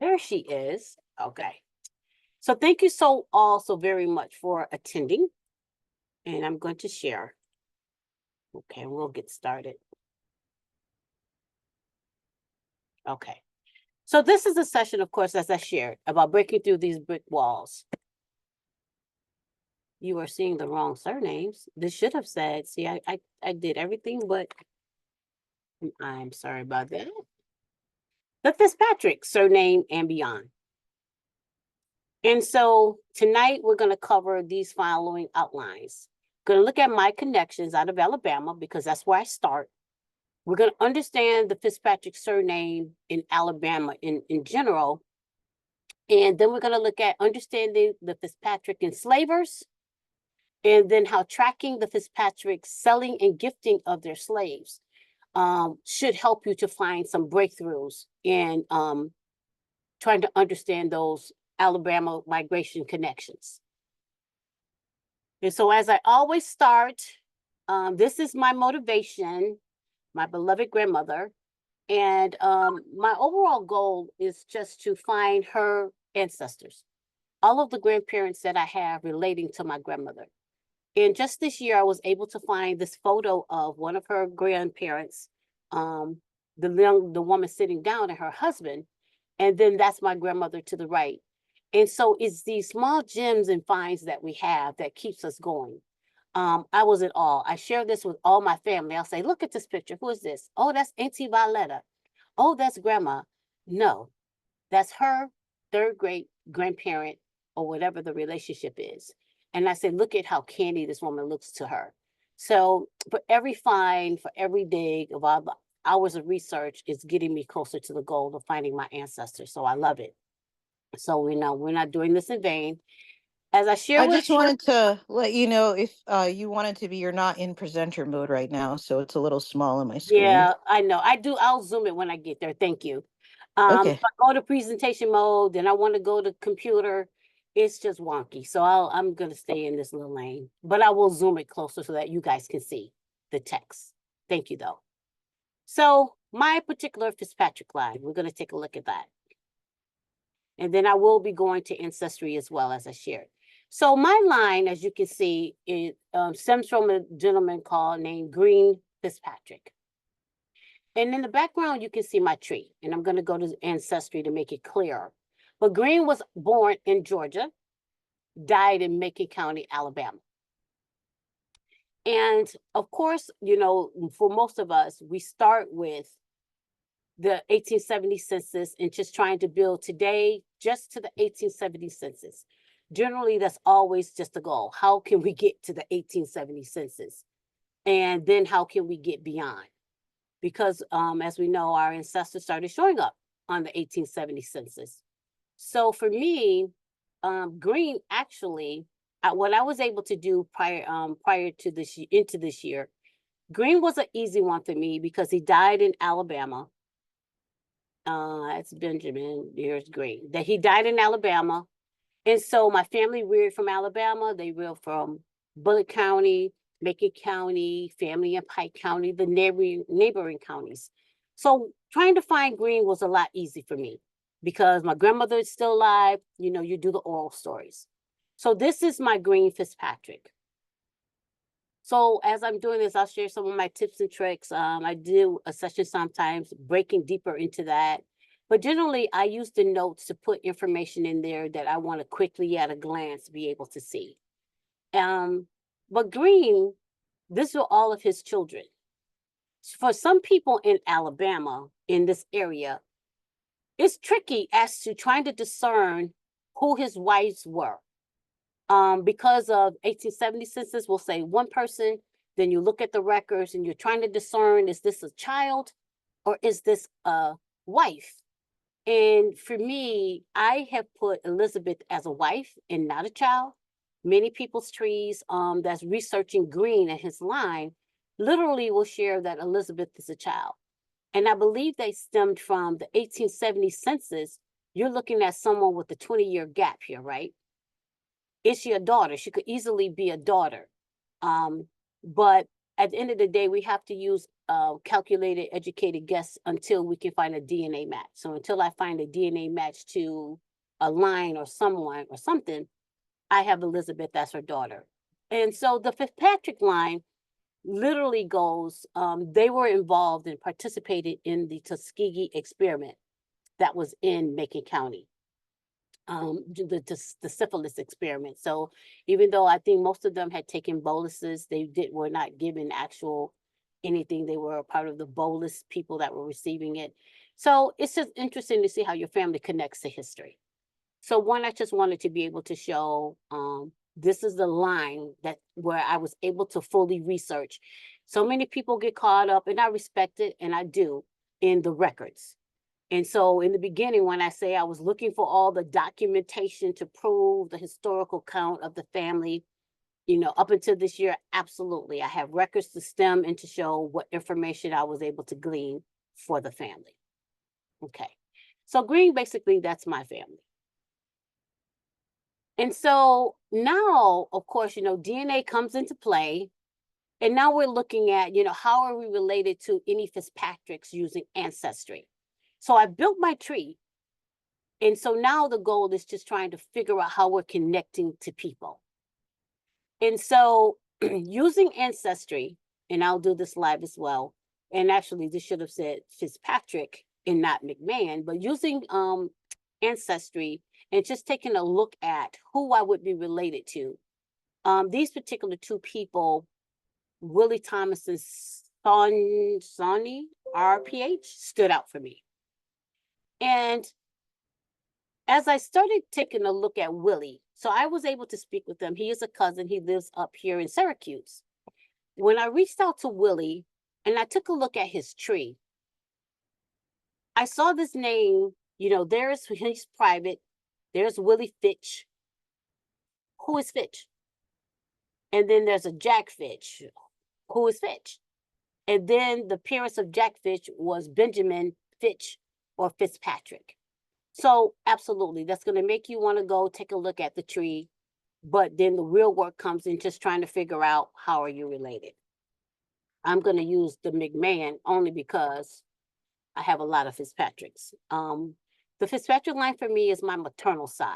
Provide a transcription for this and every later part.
There she is. Okay. So thank you all so very much for attending. And I'm going to share. Okay, we'll get started. Okay. So this is a session, of course, as I shared, about breaking through these brick walls. You are seeing the wrong surnames. This should have said, see, I did everything, but I'm sorry about that. The Fitzpatrick, surname and beyond. And so tonight we're going to cover these following outlines. Going to look at my connections out of Alabama because that's where I start. We're going to understand the Fitzpatrick surname in Alabama in general. And then we're going to look at understanding the Fitzpatrick enslavers, and then how tracking the Fitzpatrick selling and gifting of their slaves should help you to find some breakthroughs in trying to understand those Alabama migration connections. And so as I always start, this is my motivation, my beloved grandmother. And my overall goal is just to find her ancestors, all of the grandparents that I have relating to my grandmother. And just this year, I was able to find this photo of one of her grandparents, the woman sitting down and her husband. And then that's my grandmother to the right. And so it's these small gems and finds that we have that keeps us going. I was in awe. I share this with all my family. I'll say, look at this picture. Who is this? Oh, that's Auntie Violetta. Oh, that's grandma. No, that's her third great grandparent or whatever the relationship is. And I said, look at how candy this woman looks to her. So for every find, for every dig of all the hours of research, is getting me closer to the goal of finding my ancestors. So I love it. So we know we're not doing this in vain. As I share I just wanted to let you know if you wanted to be, you're not in presenter mode right now, so it's a little small on my screen. Yeah, I know. I'll zoom it when I get there. Thank you. Okay. If I go to presentation mode, then I want to go to computer. It's just wonky. So I'm going to stay in this little lane, but I will zoom it closer so that you guys can see the text. Thank you, though. So my particular Fitzpatrick line, we're going to take a look at that. And then I will be going to ancestry as well, as I shared. So my line, as you can see, it stems from a gentleman named Greene Fitzpatrick. And in the background, you can see my tree. And I'm going to go to ancestry to make it clearer. But Greene was born in Georgia, died in Macon County, Alabama. And of course, you know, for most of us, we start with the 1870 census and just trying to build today just to the 1870 census. Generally, that's always just a goal. How can we get to the 1870 census? And then how can we get beyond? Because as we know, our ancestors started showing up on the 1870 census. So for me, Greene actually, what I was able to do prior to this, into this year, Greene was an easy one for me because he died in Alabama. It's Benjamin, here's Greene, that he died in Alabama. And so my family reared from Alabama. They reared from Bullock County, Macon County, family in Pike County, the neighboring counties. So trying to find Greene was a lot easy for me because my grandmother is still alive. You know, you do the oral stories. So this is my Greene Fitzpatrick. So as I'm doing this, I'll share some of my tips and tricks. I do a session sometimes breaking deeper into that. But generally, I use the notes to put information in there that I want to quickly at a glance be able to see. But Greene, this are all of his children. For some people in Alabama, in this area, it's tricky as to trying to discern who his wives were. Because of 1870 census, we'll say one person, then you look at the records and you're trying to discern, is this a child or is this a wife? And for me, I have put Elizabeth as a wife and not a child. Many people's trees that's researching Greene and his line literally will share that Elizabeth is a child. And I believe they stemmed from the 1870 census. You're looking at someone with a 20-year gap here, right? Is she a daughter? She could easily be a daughter. But at the end of the day, we have to use calculated, educated guess until we can find a DNA match. So until I find a DNA match to a line or someone or something, I have Elizabeth as her daughter. And so the Fitzpatrick line literally goes, they were involved and participated in the Tuskegee experiment that was in Macon County, the syphilis experiment. So even though I think most of them had taken boluses, were not given actual anything. They were a part of the bolus people that were receiving it. So it's just interesting to see how your family connects to history. So one, I just wanted to be able to show, this is the line that where I was able to fully research. So many people get caught up, and I respect it, and I do, in the records. And so in the beginning, when I say I was looking for all the documentation to prove the historical count of the family, up until this year, absolutely. I have records to stem and to show what information I was able to glean for the family. Okay. So Greene, basically, that's my family. And so now, of course, DNA comes into play. And now we're looking at, how are we related to any Fitzpatricks using Ancestry? So I built my tree. And so now the goal is just trying to figure out how we're connecting to people. And so using Ancestry, and I'll do this live as well. And actually, this should have said Fitzpatrick and not McMahon, but using Ancestry and just taking a look at who I would be related to. These particular two people, Willie Thomas and Sonny RPH, stood out for me. And as I started taking a look at Willie, so I was able to speak with him. He is a cousin. He lives up here in Syracuse. When I reached out to Willie and I took a look at his tree, I saw this name, he's private. There's Willie Fitch. Who is Fitch? And then there's a Jack Fitch. Who is Fitch? And then the parents of Jack Fitch was Benjamin Fitch or Fitzpatrick. So absolutely, that's going to make you want to go take a look at the tree. But then the real work comes in just trying to figure out how are you related. I'm going to use the McMahon only because I have a lot of Fitzpatricks. The Fitzpatrick line for me is my maternal side.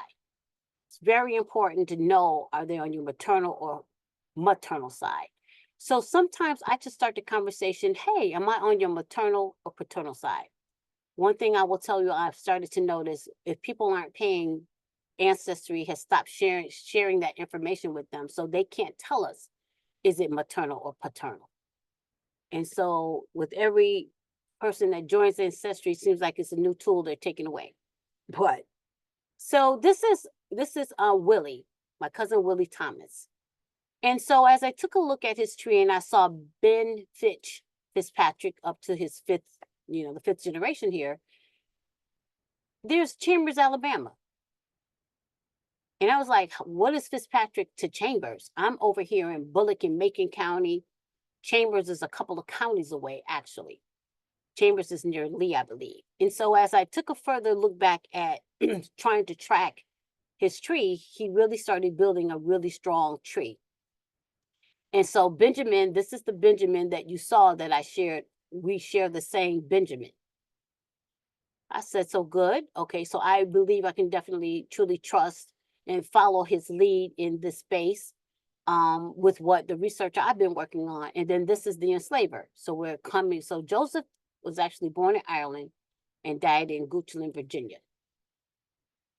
It's very important to know, are they on your maternal or maternal side? So sometimes I just start the conversation, hey, am I on your maternal or paternal side? One thing I will tell you, I've started to notice, if people aren't paying, Ancestry has stopped sharing that information with them. So they can't tell us, is it maternal or paternal? And so with every person that joins Ancestry, it seems like it's a new tool they're taking away. But so this is Willie, my cousin Willie Thomas. And so as I took a look at his tree and I saw Ben Fitch Fitzpatrick up to his the fifth generation here, there's Chambers, Alabama. And I was like, what is Fitzpatrick to Chambers? I'm over here in Bullock and Macon County. Chambers is a couple of counties away, actually. Chambers is near Lee, I believe. And so as I took a further look back at trying to track his tree, he really started building a really strong tree. And so Benjamin, this is the Benjamin that you saw that I shared. We share the same Benjamin. I said, so good. Okay, so I believe I can definitely truly trust and follow his lead in this space with what the research I've been working on. And then this is the enslaver. So we're coming. So Joseph was actually born in Ireland and died in Goochland, Virginia.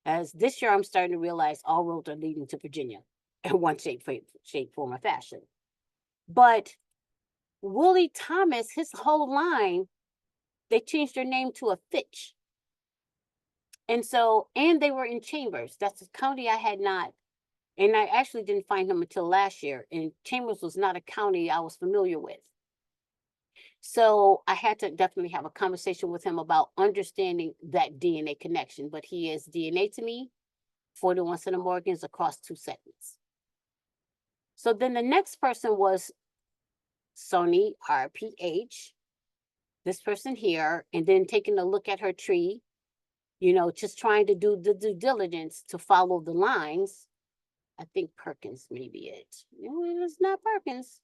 As this year, I'm starting to realize all roads are leading to Virginia in one shape, form, or fashion. But Willie Thomas, his whole line, they changed their name to a Fitch. And so, and they were in Chambers. That's a county I had not, and I actually didn't find him until last year. And Chambers was not a county I was familiar with. So I had to definitely have a conversation with him about understanding that DNA connection. But he is DNA to me, 41 centimorgans across 2 segments. So then the next person was Sonny RPH, this person here, and then taking a look at her tree, just trying to do the due diligence to follow the lines. I think Perkins may be it. No, it's not Perkins.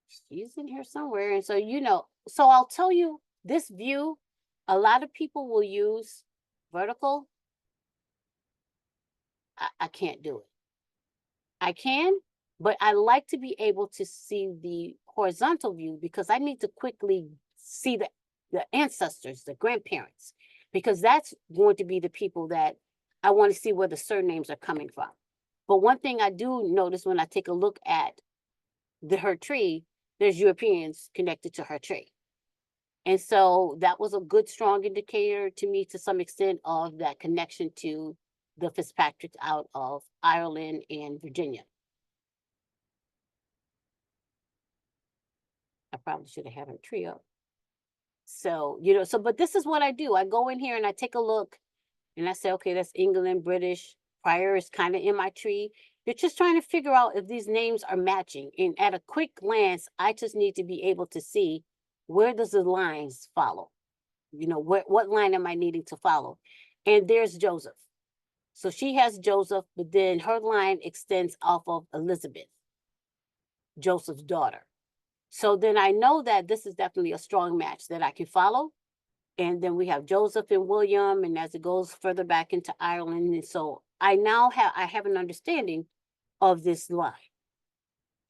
she's in here somewhere. And so, so I'll tell you this view, a lot of people will use vertical. I can't do it. I can, but I like to be able to see the horizontal view because I need to quickly see the ancestors, the grandparents, because that's going to be the people that I want to see where the surnames are coming from. But one thing I do notice when I take a look at her tree, there's Europeans connected to her tree. And so that was a good, strong indicator to me to some extent of that connection to the Fitzpatrick out of Ireland and Virginia. I probably should have had her tree up. So, but this is what I do. I go in here and I take a look and I say, okay, that's England, British. Prior is kind of in my tree. You're just trying to figure out if these names are matching. And at a quick glance, I just need to be able to see where does the lines follow? What line am I needing to follow? And there's Joseph. So she has Joseph, but then her line extends off of Elizabeth, Joseph's daughter. So then I know that this is definitely a strong match that I can follow. And then we have Joseph and William, and as it goes further back into Ireland. And so I have an understanding of this line.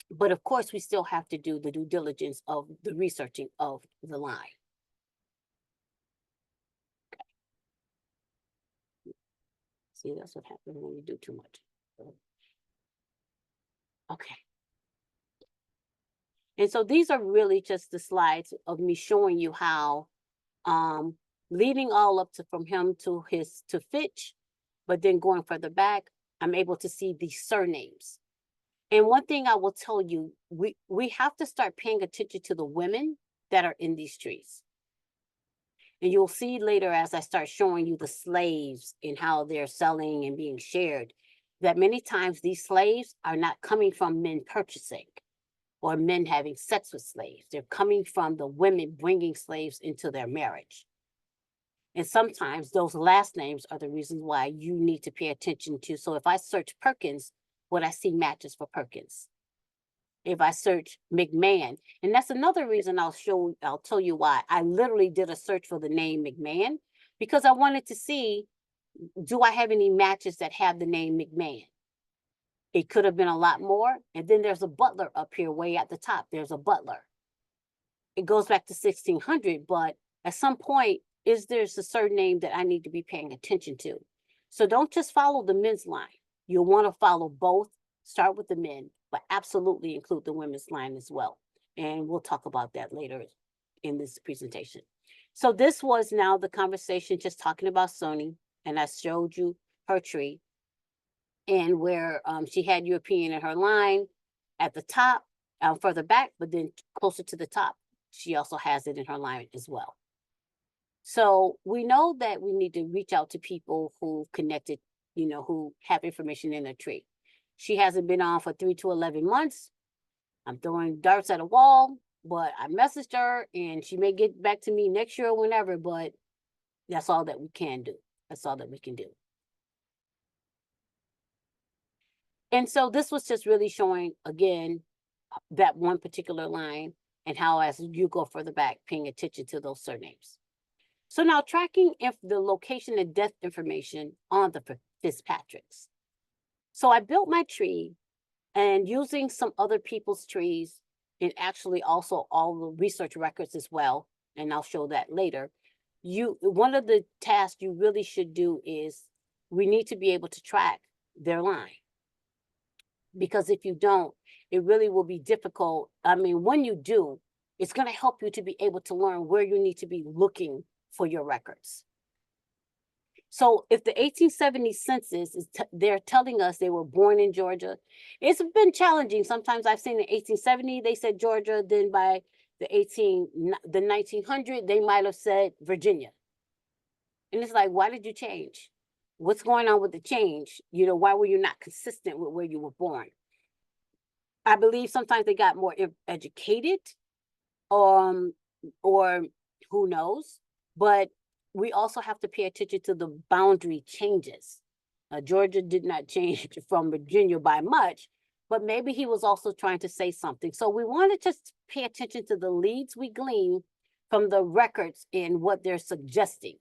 But of course, we still have to do the due diligence of the researching of the line. Okay. See, that's what happens when we do too much. Okay. And so these are really just the slides of me showing you how leading all up to from him to Fitch, but then going further back, I'm able to see these surnames. And one thing I will tell you, we have to start paying attention to the women that are in these trees. And you'll see later as I start showing you the slaves and how they're selling and being shared, that many times these slaves are not coming from men purchasing or men having sex with slaves. They're coming from the women bringing slaves into their marriage. And sometimes those last names are the reasons why you need to pay attention to. So if I search Perkins, what I see matches for Perkins. If I search McMahon, and that's another reason I'll tell you why. I literally did a search for the name McMahon because I wanted to see, do I have any matches that have the name McMahon? It could have been a lot more. And then there's a Butler up here way at the top. There's a Butler. It goes back to 1600, but at some point, there's a surname that I need to be paying attention to. So don't just follow the men's line. You'll want to follow both, start with the men, but absolutely include the women's line as well. And we'll talk about that later in this presentation. So this was now the conversation just talking about Sony, and I showed you her tree and where she had European in her line at the top, further back, but then closer to the top, she also has it in her line as well. So we know that we need to reach out to people who connected, who have information in their tree. She hasn't been on for 3 to 11 months. I'm throwing darts at a wall, but I messaged her and she may get back to me next year or whenever, but that's all that we can do. That's all that we can do. And so this was just really showing, again, that one particular line and how as you go further back, paying attention to those surnames. So now tracking the location and death information on the Fitzpatricks. So I built my tree and using some other people's trees and actually also all the research records as well, and I'll show that later. One of the tasks you really should do is we need to be able to track their line. Because if you don't, it really will be difficult. I mean, when you do, it's going to help you to be able to learn where you need to be looking for your records. So if the 1870 census they're telling us they were born in Georgia, it's been challenging. Sometimes I've seen in 1870 they said Georgia, then by the 1900 they might have said Virginia. And it's like, why did you change? What's going on with the change? Why were you not consistent with where you were born? I believe sometimes they got more educated, or who knows, but we also have to pay attention to the boundary changes. Georgia did not change from Virginia by much, but maybe he was also trying to say something. So we want to just pay attention to the leads we glean from the records and what they're suggesting.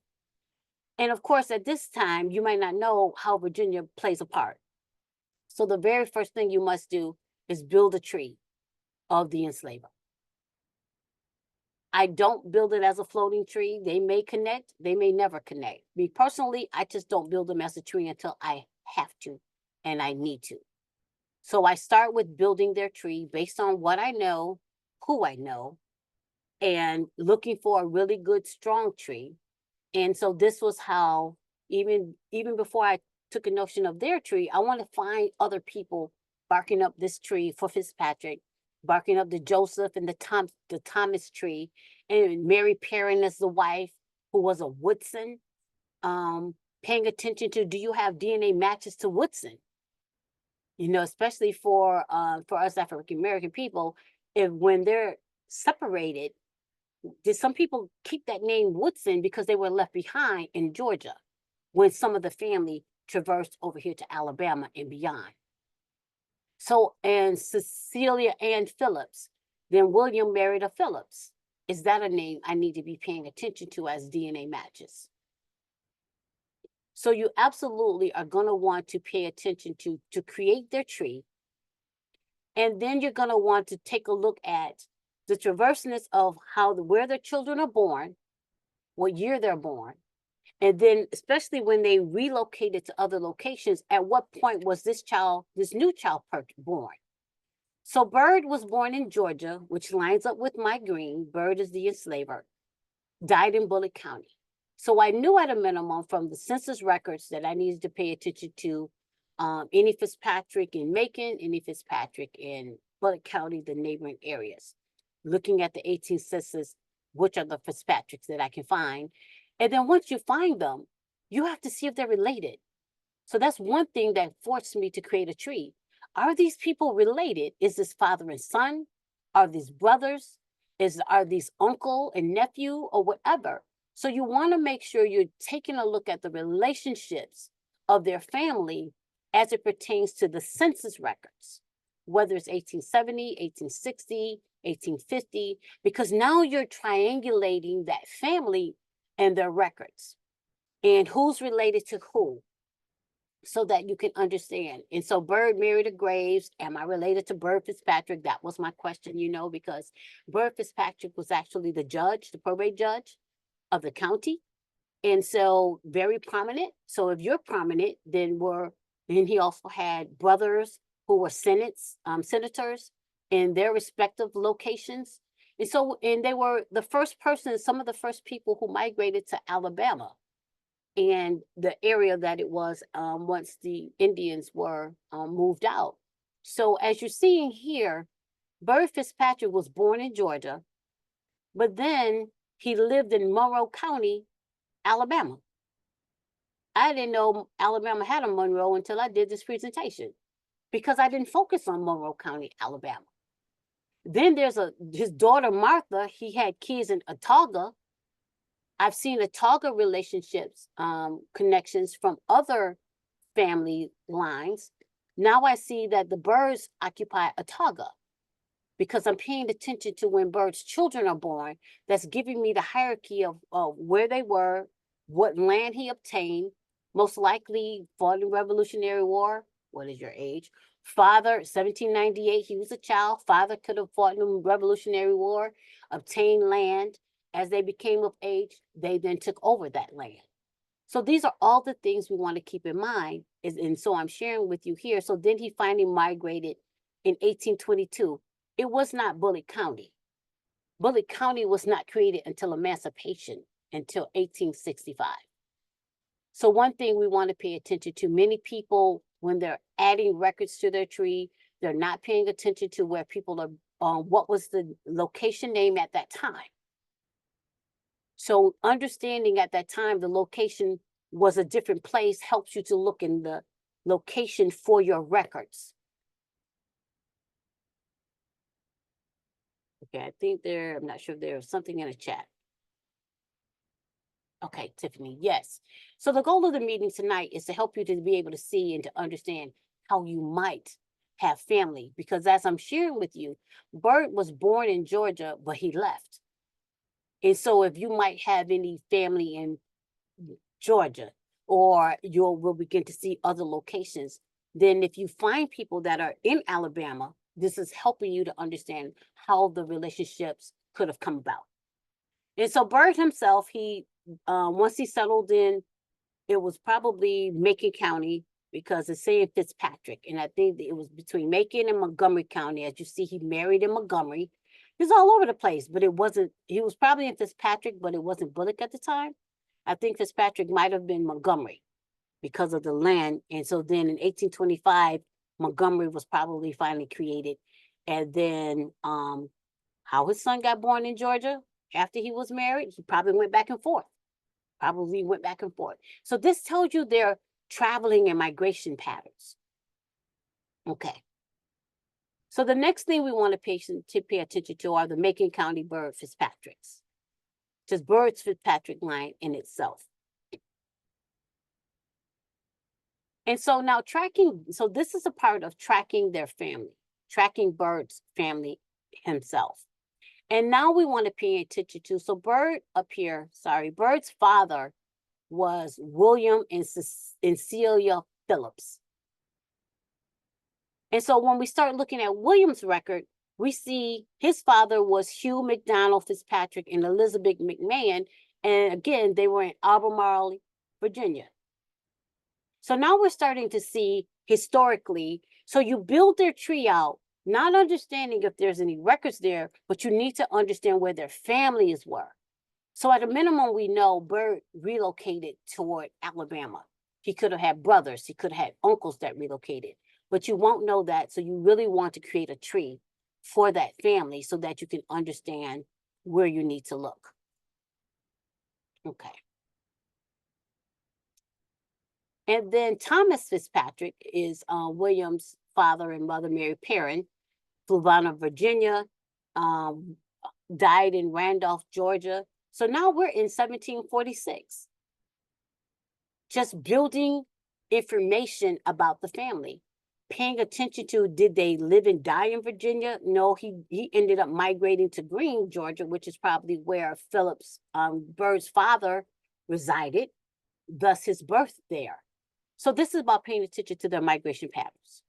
And of course, at this time, you might not know how Virginia plays a part. So the very first thing you must do is build a tree of the enslaver. I don't build it as a floating tree. They may connect, they may never connect. Me personally, I just don't build them as a tree until I have to and I need to. So I start with building their tree based on what I know, who I know, and looking for a really good, strong tree. And so this was how, even before I took a notion of their tree, I want to find other people barking up this tree for Fitzpatrick, barking up the Joseph and the Thomas tree, and Mary Perrin as the wife, who was a Woodson. Paying attention to, do you have DNA matches to Woodson? You know, especially for us African American people, if when they're separated, did some people keep that name Woodson because they were left behind in Georgia when some of the family traversed over here to Alabama and beyond? So, and Cecilia Ann Phillips, then William married a Phillips. Is that a name I need to be paying attention to as DNA matches? So you absolutely are going to want to pay attention to create their tree. And then you're going to want to take a look at the traverseness of where their children are born, what year they're born, and then especially when they relocated to other locations, at what point was this new child born? So Bird was born in Georgia, which lines up with my green. Bird is the enslaver, died in Bullock County. So I knew at a minimum from the census records that I needed to pay attention to any Fitzpatrick in Macon, any Fitzpatrick in Bullock County, the neighboring areas. Looking at the 18th census, which are the Fitzpatricks that I can find. And then once you find them, you have to see if they're related. So that's one thing that forced me to create a tree. Are these people related? Is this father and son? Are these brothers? Are these uncle and nephew or whatever? So you want to make sure you're taking a look at the relationships of their family as it pertains to the census records, whether it's 1870, 1860, 1850, because now you're triangulating that family and their records and who's related to who so that you can understand. And so Bird married a Graves. Am I related to Bird Fitzpatrick? That was my question, you know, because Bird Fitzpatrick was actually the judge, the probate judge of the county. And so very prominent. So if you're prominent, then he also had brothers who were senators in their respective locations. And so, and they were the first person, some of the first people who migrated to Alabama and the area that it was once the Indians were moved out. So as you're seeing here, Bird Fitzpatrick was born in Georgia, but then he lived in Monroe County, Alabama. I didn't know Alabama had a Monroe until I did this presentation because I didn't focus on Monroe County, Alabama. Then there's his daughter, Martha, he had kids in AUTAUGA. I've seen AUTAUGA relationships, connections from other family lines. Now I see that the Birds occupy AUTAUGA because I'm paying attention to when Bird's children are born. That's giving me the hierarchy of where they were, what land he obtained, most likely fought in the Revolutionary War. What is your age? Father, 1798, he was a child. Father could have fought in the Revolutionary War, obtained land. As they became of age, they then took over that land. So these are all the things we want to keep in mind. And so I'm sharing with you here. So then he finally migrated in 1822. It was not Bullock County. Bullock County was not created until emancipation, until 1865. So one thing we want to pay attention to, many people, when they're adding records to their tree, they're not paying attention to where people are, what was the location name at that time. So understanding at that time the location was a different place helps you to look in the location for your records. Okay, I think I'm not sure if there's something in the chat. Okay, Tiffany, yes. So the goal of the meeting tonight is to help you to be able to see and to understand how you might have family, because as I'm sharing with you, Bert was born in Georgia, but he left. And so if you might have any family in Georgia, or will begin to see other locations, then if you find people that are in Alabama, this is helping you to understand how the relationships could have come about. And so Bert himself, once he settled in, it was probably Macon County, because it's saying Fitzpatrick. And I think it was between Macon and Montgomery County. As you see, he married in Montgomery. He was all over the place, but he was probably in Fitzpatrick, but it wasn't Bullock at the time. I think Fitzpatrick might have been Montgomery because of the land. And so then in 1825, Montgomery was probably finally created. And then how his son got born in Georgia after he was married, he probably went back and forth. So this tells you their traveling and migration patterns. Okay. So the next thing we want to pay attention to are the Macon County bird Fitzpatricks. Just Bird's Fitzpatrick line in itself. And so now so this is a part of tracking their family, tracking Bird's family himself. And now we want to pay attention to, so Bird's father was William and Celia Phillips. And so when we start looking at William's record, we see his father was Hugh McDonald Fitzpatrick and Elizabeth McMahon. And again, they were in Albemarle, Virginia. So now we're starting to see historically, so you build their tree out, not understanding if there's any records there, but you need to understand where their families were. So at a minimum, we know Bert relocated toward Alabama. He could have had brothers, he could have had uncles that relocated, but you won't know that. So you really want to create a tree for that family so that you can understand where you need to look. Okay. And then Thomas Fitzpatrick is William's father and mother, Mary Perrin, FLUVANNA, Virginia, died in Randolph, Georgia. So now we're in 1746. Just building information about the family, paying attention to, did they live and die in Virginia? No, he ended up migrating to Greene, Georgia, which is probably where Phillips, Bird's father resided, thus his birth there. So this is about paying attention to their migration patterns.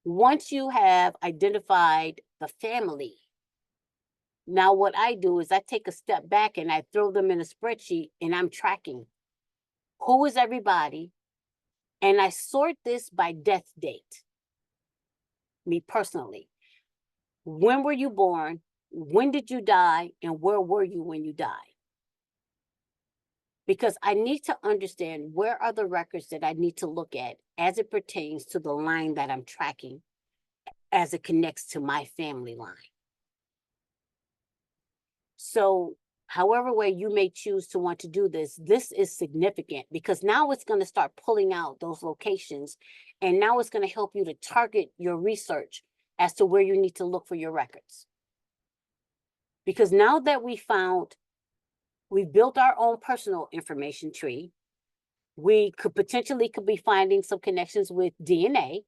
Once you have identified the family, now what I do is I take a step back and I throw them in a spreadsheet and I'm tracking who is everybody, and I sort this by death date. Me personally. When were you born? When did you die? And where were you when you died? Because I need to understand where are the records that I need to look at as it pertains to the line that I'm tracking, as it connects to my family line. So however way you may choose to want to do this, this is significant, because now it's going to start pulling out those locations, and now it's going to help you to target your research as to where you need to look for your records. Because now that we've built our own personal information tree, we could be finding some connections with DNA,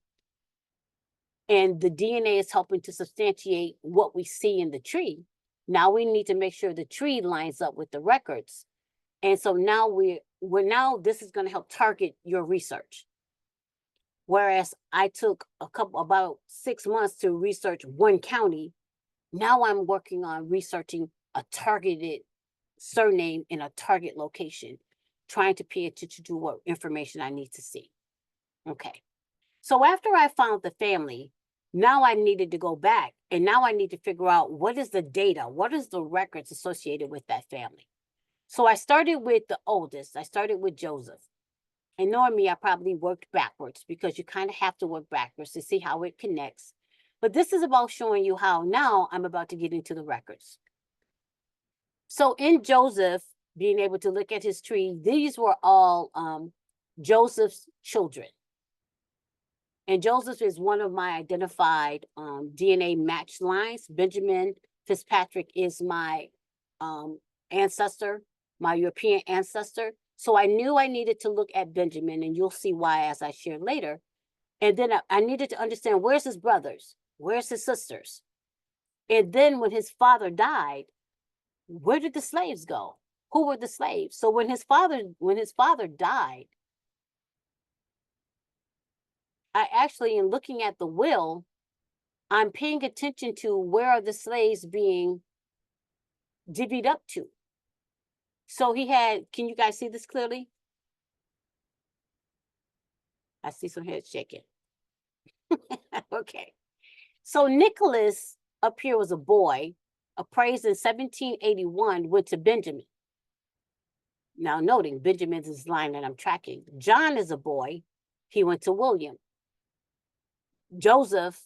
and the DNA is helping to substantiate what we see in the tree. Now we need to make sure the tree lines up with the records. And so now this is going to help target your research. Whereas I took about 6 months to research one county, now I'm working on researching a targeted surname in a target location, trying to pay attention to what information I need to see. Okay. So after I found the family, now I needed to go back, and now I need to figure out what is the data, what is the records associated with that family. So I started with the oldest. I started with Joseph. And knowing me, I probably worked backwards, because you kind of have to work backwards to see how it connects. But this is about showing you how now I'm about to get into the records. So in Joseph, being able to look at his tree, these were all Joseph's children. And Joseph is one of my identified DNA match lines. Benjamin Fitzpatrick is my ancestor, my European ancestor. So I knew I needed to look at Benjamin, and you'll see why as I share later. And then I needed to understand, where's his brothers? Where's his sisters? And then when his father died, where did the slaves go? Who were the slaves? So when his father died, I actually, in looking at the will, I'm paying attention to where are the slaves being divvied up to. So he had, can you guys see this clearly? I see some heads shaking. Okay. So Nicholas up here was a boy, appraised in 1781, went to Benjamin. Now noting Benjamin's is the line that I'm tracking. John is a boy. He went to William. Joseph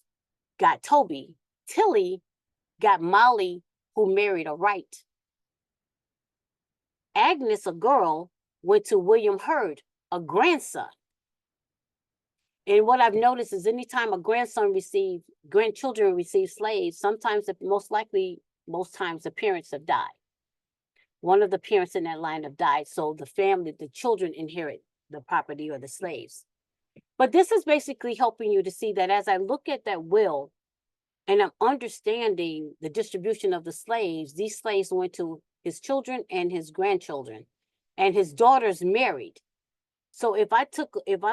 got Toby. Tilly got Molly, who married a Wright. Agnes, a girl, went to William Hurd, a grandson. And what I've noticed is anytime a grandchildren receive slaves, sometimes, most times the parents have died. One of the parents in that line have died, so the family, the children inherit the property or the slaves. But this is basically helping you to see that as I look at that will and I'm understanding the distribution of the slaves, these slaves went to his children and his grandchildren, and his daughters married. So if I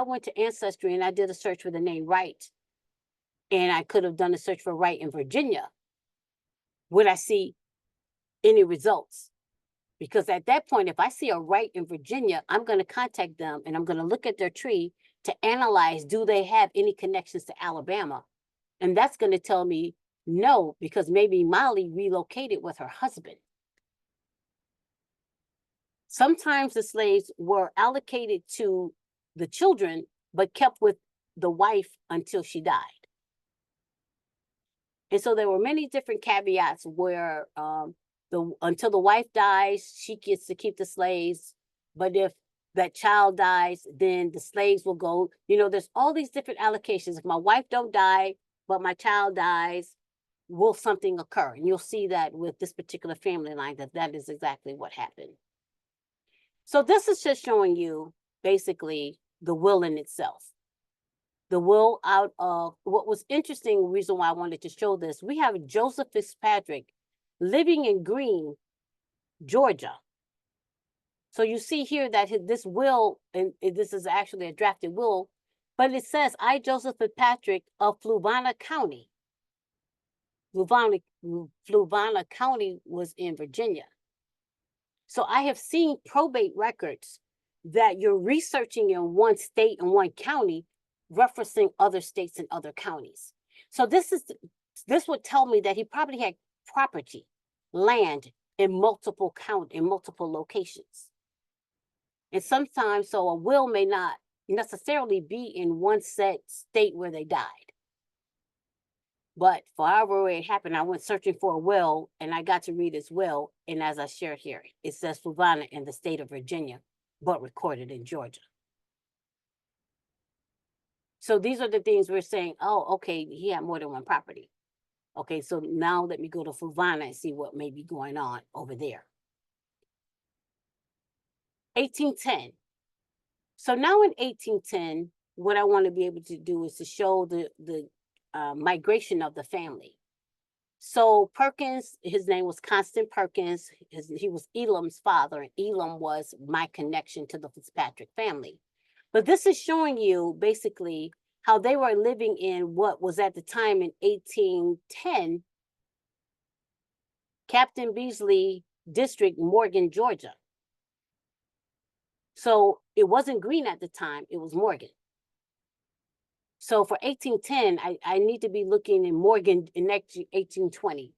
went to Ancestry and I did a search for the name Wright, and I could have done a search for Wright in Virginia, would I see any results? Because at that point, if I see a Wright in Virginia, I'm going to contact them and I'm going to look at their tree to analyze, do they have any connections to Alabama? And that's going to tell me no, because maybe Molly relocated with her husband. Sometimes the slaves were allocated to the children, but kept with the wife until she died. And so there were many different caveats where until the wife dies, she gets to keep the slaves. But if that child dies, then the slaves will go. There's all these different allocations. If my wife don't die, but my child dies, will something occur? And you'll see that with this particular family line, that is exactly what happened. So this is just showing you basically the will in itself. The will out of, what was interesting, reason why I wanted to show this, we have Joseph Fitzpatrick living in Greene, Georgia. So you see here that this will, and this is actually a drafted will, but it says, I, Joseph Fitzpatrick of FLUVANNA County. FLUVANNA County was in Virginia. So I have seen probate records that you're researching in one state and one county, referencing other states and other counties. So this would tell me that he probably had property, land in multiple locations. And sometimes, so a will may not necessarily be in one set state where they died. But for however way it happened, I went searching for a will and I got to read his will. And as I shared here, it says FLUVANNA in the state of Virginia, but recorded in Georgia. So these are the things we're saying, oh, okay, he had more than one property. Okay, so now let me go to FLUVANNA and see what may be going on over there. 1810. So now in 1810, what I want to be able to do is to show the migration of the family. So Perkins, his name was Constant Perkins. He was Elam's father, and Elam was my connection to the Fitzpatrick family. But this is showing you basically how they were living in what was at the time in 1810, Captain Beasley District, Morgan, Georgia. So it wasn't Greene at the time, it was Morgan. So for 1810, I need to be looking in Morgan in 1820.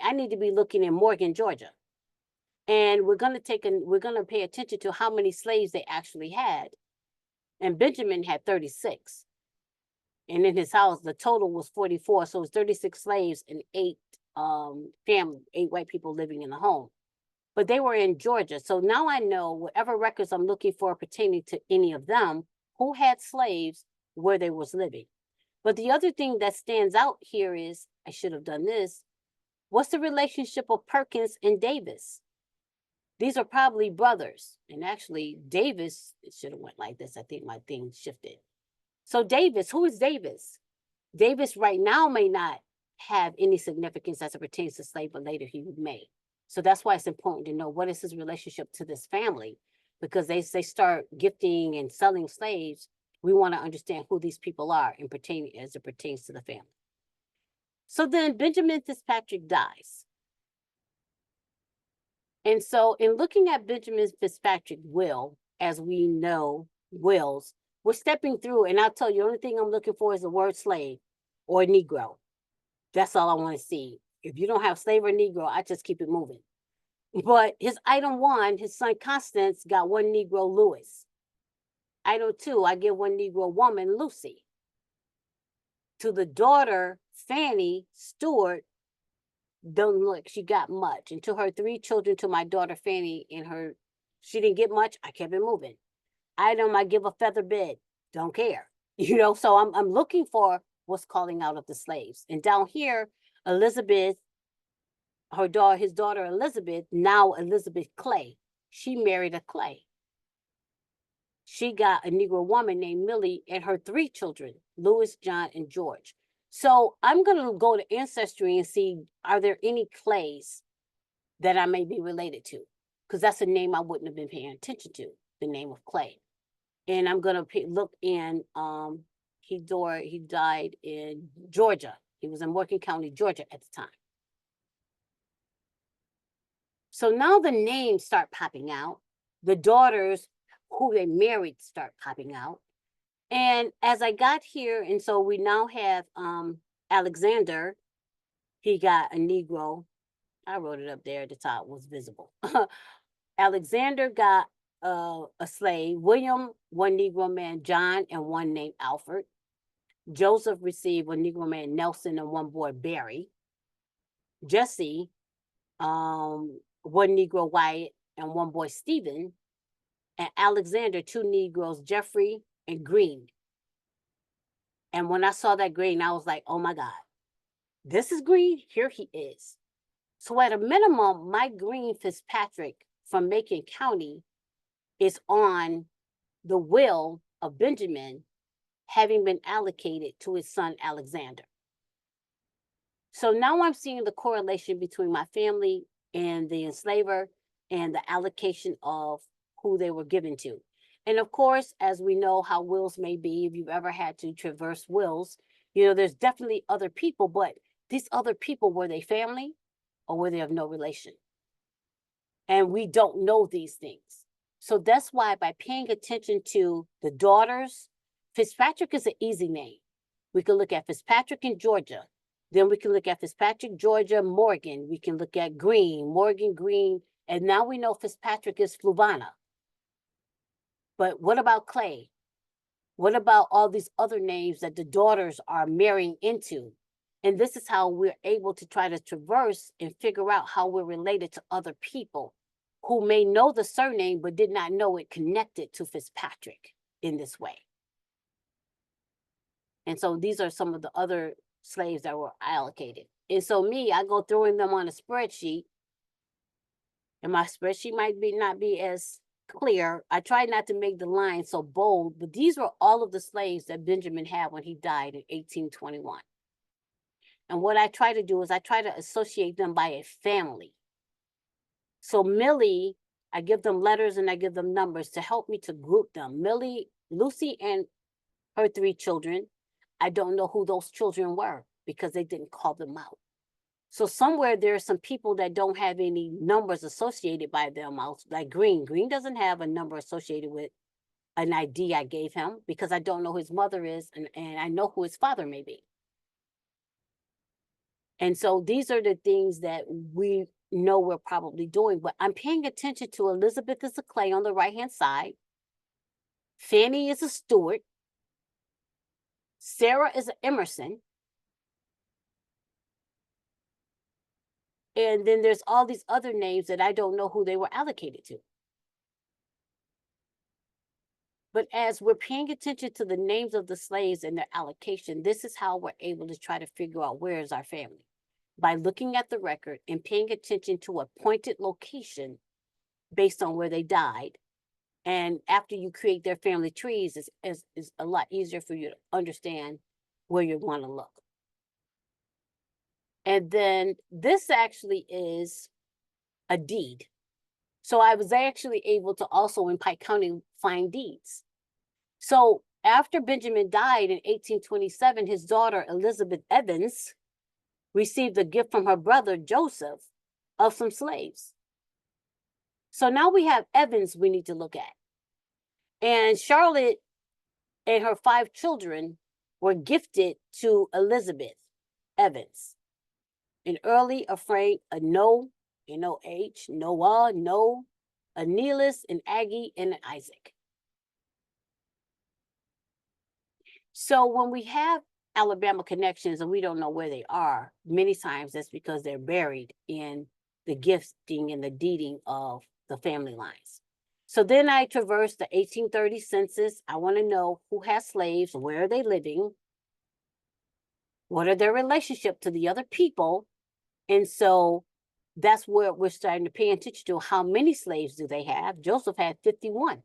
I need to be looking in Morgan, Georgia. And we're gonna pay attention to how many slaves they actually had. And Benjamin had 36. And in his house, the total was 44. So it was 36 slaves and 8 white people living in the home. But they were in Georgia. So now I know whatever records I'm looking for pertaining to any of them, who had slaves, where they was living. But the other thing that stands out here is, I should have done this, what's the relationship of Perkins and Davis? These are probably brothers. And actually, Davis, it should have went like this. I think my thing shifted. So Davis, who is Davis? Davis right now may not have any significance as it pertains to slave, but later he may. So that's why it's important to know what is his relationship to this family, because they start gifting and selling slaves. We want to understand who these people are and pertaining as it pertains to the family. So then Benjamin Fitzpatrick dies. And so in looking at Benjamin Fitzpatrick will, as we know, wills, we're stepping through, and I'll tell you, the only thing I'm looking for is the word slave or Negro. That's all I want to see. If you don't have slave or Negro, I just keep it moving. But his item 1, his son Constance got 1 Negro, Louis. Item 2, I give 1 Negro woman, Lucy. To the daughter, Fanny Stewart, don't look, she got much. And to her 3 children, to my daughter Fanny, she didn't get much, I kept it moving. Item, I give a feather bed, don't care. You know, so I'm looking for what's calling out of the slaves. And down here, Elizabeth, his daughter Elizabeth, now Elizabeth Clay, she married a Clay. She got a Negro woman named Millie and her 3 children, Louis, John, and George. So I'm going to go to Ancestry and see, are there any Clays that I may be related to? Because that's a name I wouldn't have been paying attention to, the name of Clay. And I'm going to look in, he died in Georgia. He was in Macon County, Georgia at the time. So now the names start popping out. The daughters who they married start popping out. And as I got here, and so we now have Alexander, he got a Negro. I wrote it up there at the top, was visible. Alexander got a slave, William, 1 Negro man, John, and 1 named Alfred. Joseph received 1 Negro man, Nelson, and 1 boy, Barry. Jesse, 1 Negro, Wyatt, and 1 boy, Stephen. And Alexander, 2 Negroes, Jeffrey and Greene. And when I saw that Greene, I was like, oh my God, this is Greene, here he is. So at a minimum, my Greene Fitzpatrick from Macon County is on the will of Benjamin, having been allocated to his son Alexander. So now I'm seeing the correlation between my family and the enslaver and the allocation of who they were given to. And of course, as we know how wills may be, if you've ever had to traverse wills, you know, there's definitely other people, but these other people, were they family or were they of no relation? And we don't know these things. So that's why by paying attention to the daughters, Fitzpatrick is an easy name. We can look at Fitzpatrick in Georgia. Then we can look at Fitzpatrick, Georgia, Morgan. We can look at Greene, Morgan, Greene. And now we know Fitzpatrick is FLUVANNA. But what about Clay? What about all these other names that the daughters are marrying into? And this is how we're able to try to traverse and figure out how we're related to other people who may know the surname but did not know it connected to Fitzpatrick in this way. And so these are some of the other slaves that were allocated. And so I go throwing them on a spreadsheet, and my spreadsheet might not be as clear. I tried not to make the line so bold, but these were all of the slaves that Benjamin had when he died in 1821. And what I try to do is I try to associate them by a family. So Millie, I give them letters and I give them numbers to help me to group them. Millie, Lucy, and her 3 children, I don't know who those children were because they didn't call them out. So somewhere there are some people that don't have any numbers associated by them, like Greene. Greene doesn't have a number associated with an ID I gave him because I don't know who his mother is, and I know who his father may be. And so these are the things that we know we're probably doing, but I'm paying attention to Elizabeth is a Clay on the right-hand side. Fanny is a Stewart. Sarah is an Emerson. And then there's all these other names that I don't know who they were allocated to. But as we're paying attention to the names of the slaves and their allocation, this is how we're able to try to figure out where is our family. By looking at the record and paying attention to a pointed location based on where they died And after you create their family trees, it's a lot easier for you to understand where you want to look. And then this actually is a deed. So I was actually able to also in Pike County find deeds. So after Benjamin died in 1827, his daughter Elizabeth Evans received a gift from her brother Joseph of some slaves. So now we have Evans we need to look at. And Charlotte and her 5 children were gifted to Elizabeth Evans. An early, a Frank, a No, N-O-H, Noah, No, a Neelis, an Aggie, and an Isaac. So when we have Alabama connections and we don't know where they are, many times that's because they're buried in the gifting and the deeding of the family lines. So then I traversed the 1830 census. I want to know who has slaves, where are they living, what are their relationship to the other people. And so that's where we're starting to pay attention to how many slaves do they have. Joseph had 51.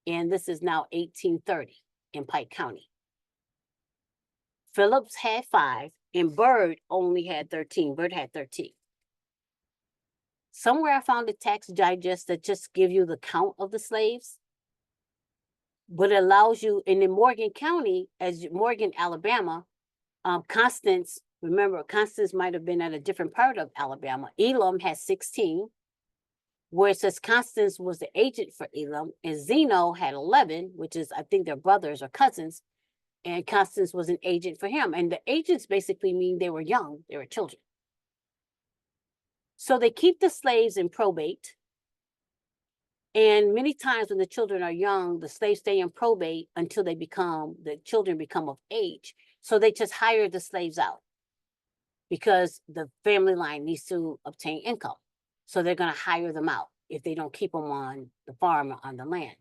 And this is now 1830 in Pike County. Phillips had 5 and Byrd only had 13. Byrd had 13. Somewhere I found a tax digest that just give you the count of the slaves, but it allows you, and in Morgan County, Morgan, Alabama, Constance, remember, Constance might have been at a different part of Alabama. Elam has 16, where it says Constance was the agent for Elam, and Zeno had 11, which is, I think, their brothers or cousins, and Constance was an agent for him. And the agents basically mean they were young, they were children. So they keep the slaves in probate. And many times when the children are young, the slaves stay in probate until the children become of age. So they just hire the slaves out because the family line needs to obtain income. So they're going to hire them out if they don't keep them on the farm or on the land.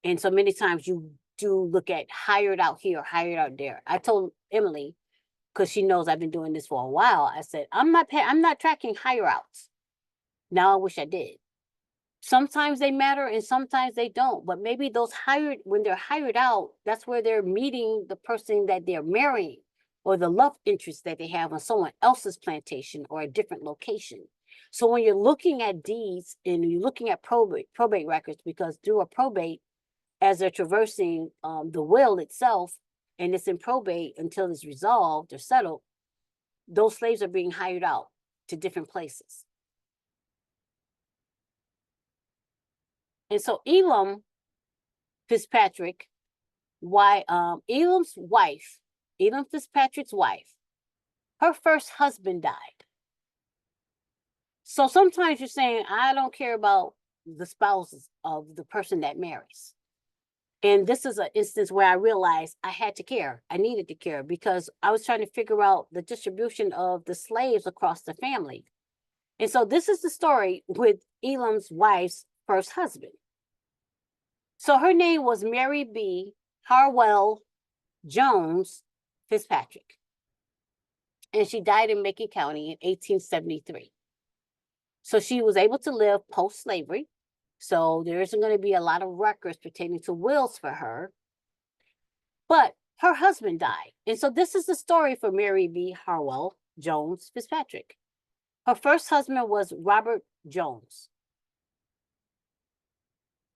And so many times you do look at hired out here, hired out there. I told Emily, because she knows I've been doing this for a while, I said, I'm not tracking hire outs. Now I wish I did. Sometimes they matter and sometimes they don't. But maybe those when they're hired out, that's where they're meeting the person that they're marrying or the love interest that they have on someone else's plantation or a different location. So when you're looking at deeds and you're looking at probate records, because through a probate, as they're traversing the will itself, and it's in probate until it's resolved or settled, those slaves are being hired out to different places. And so Elam Fitzpatrick, Elam's wife, Elam Fitzpatrick's wife, her first husband died. So sometimes you're saying, I don't care about the spouses of the person that marries. And this is an instance where I realized I had to care. I needed to care because I was trying to figure out the distribution of the slaves across the family. And so this is the story with Elam's wife's first husband. So her name was Mary B. Harwell Jones Fitzpatrick. And she died in Macon County in 1873. So she was able to live post-slavery. So there isn't going to be a lot of records pertaining to wills for her. But her husband died. And so this is the story for Mary B. Harwell Jones Fitzpatrick. Her first husband was Robert Jones.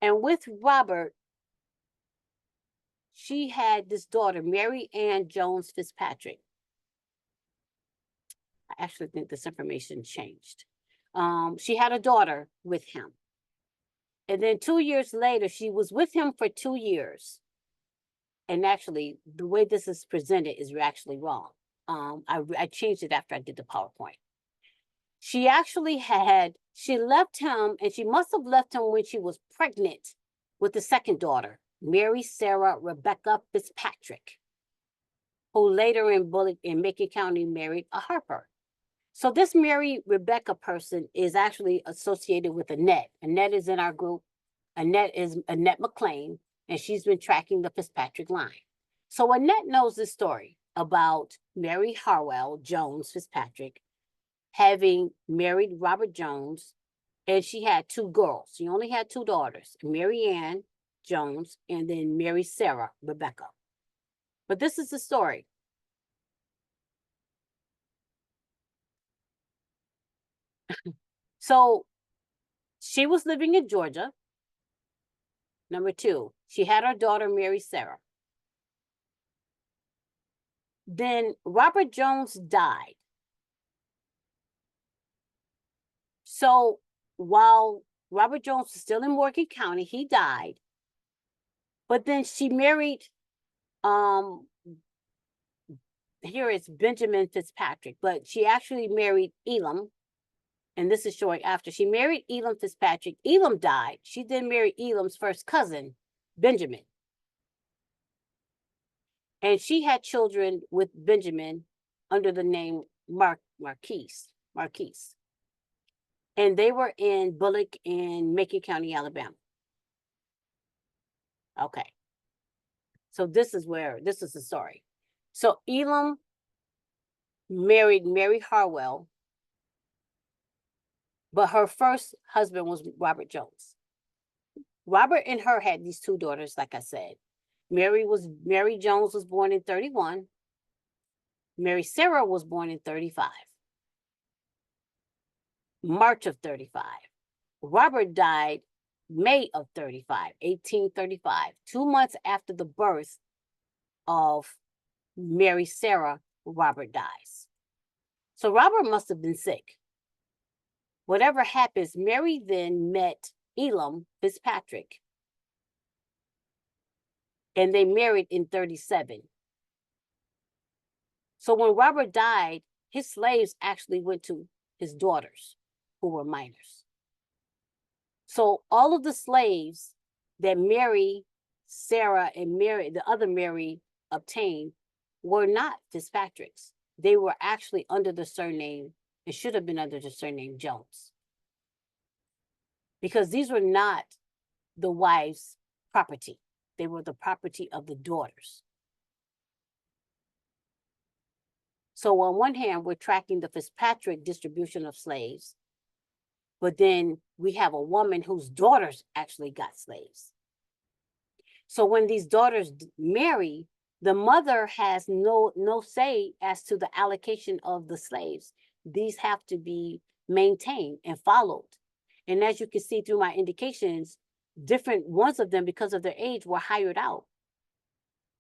And with Robert, she had this daughter, Mary Ann Jones Fitzpatrick. I actually think this information changed. She had a daughter with him. And then 2 years later, she was with him for 2 years. And actually, the way this is presented is actually wrong. I changed it after I did the PowerPoint. She left him, and she must have left him when she was pregnant with the second daughter, Mary Sarah Rebecca Fitzpatrick, who later in Macon County married a Harper. So this Mary Rebecca person is actually associated with Annette. Annette is in our group. Annette is Annette McLean, and she's been tracking the Fitzpatrick line. So Annette knows this story about Mary Harwell Jones Fitzpatrick having married Robert Jones And she had 2 girls. She only had 2 daughters, Mary Ann Jones and then Mary Sarah Rebecca. But this is the story. So she was living in Georgia. Number 2, she had her daughter, Mary Sarah. Then Robert Jones died. So while Robert Jones was still in Morgan County, he died. But then she married, here it's Benjamin Fitzpatrick, but she actually married Elam. And this is showing after. She married Elam Fitzpatrick. Elam died. She then married Elam's first cousin, Benjamin. And she had children with Benjamin under the name Marquise. And they were in Bullock and Macon County, Alabama. Okay. So this is the story. So Elam married Mary Harwell, but her first husband was Robert Jones. Robert and her had these 2 daughters, like I said. Mary Jones was born in 31. Mary Sarah was born in 35. March of 35. Robert died May of 35, 1835, 2 months after the birth of Mary Sarah. Robert dies. So Robert must have been sick. Whatever happens, Mary then met Elam Fitzpatrick, and they married in 37. So when Robert died, his slaves actually went to his daughters, who were minors. So all of the slaves that Mary, Sarah, and the other Mary obtained were not Fitzpatrick's. They were actually under the surname, it should have been under the surname Jones. Because these were not the wife's property. They were the property of the daughters. So on one hand, we're tracking the Fitzpatrick distribution of slaves, but then we have a woman whose daughters actually got slaves. So when these daughters marry, the mother has no say as to the allocation of the slaves. These have to be maintained and followed. And as you can see through my indications, different ones of them, because of their age, were hired out.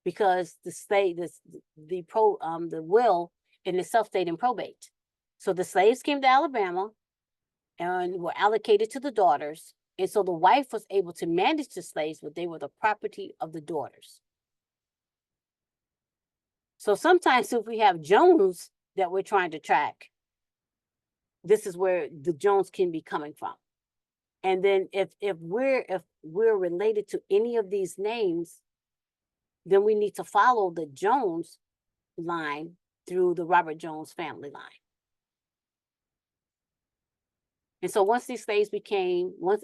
Because the will in itself stayed in probate. So the slaves came to Alabama and were allocated to the daughters. And so the wife was able to manage the slaves, but they were the property of the daughters. So sometimes if we have Jones that we're trying to track, this is where the Jones can be coming from. And then if we're related to any of these names, then we need to follow the Jones line through the Robert Jones family line. And so once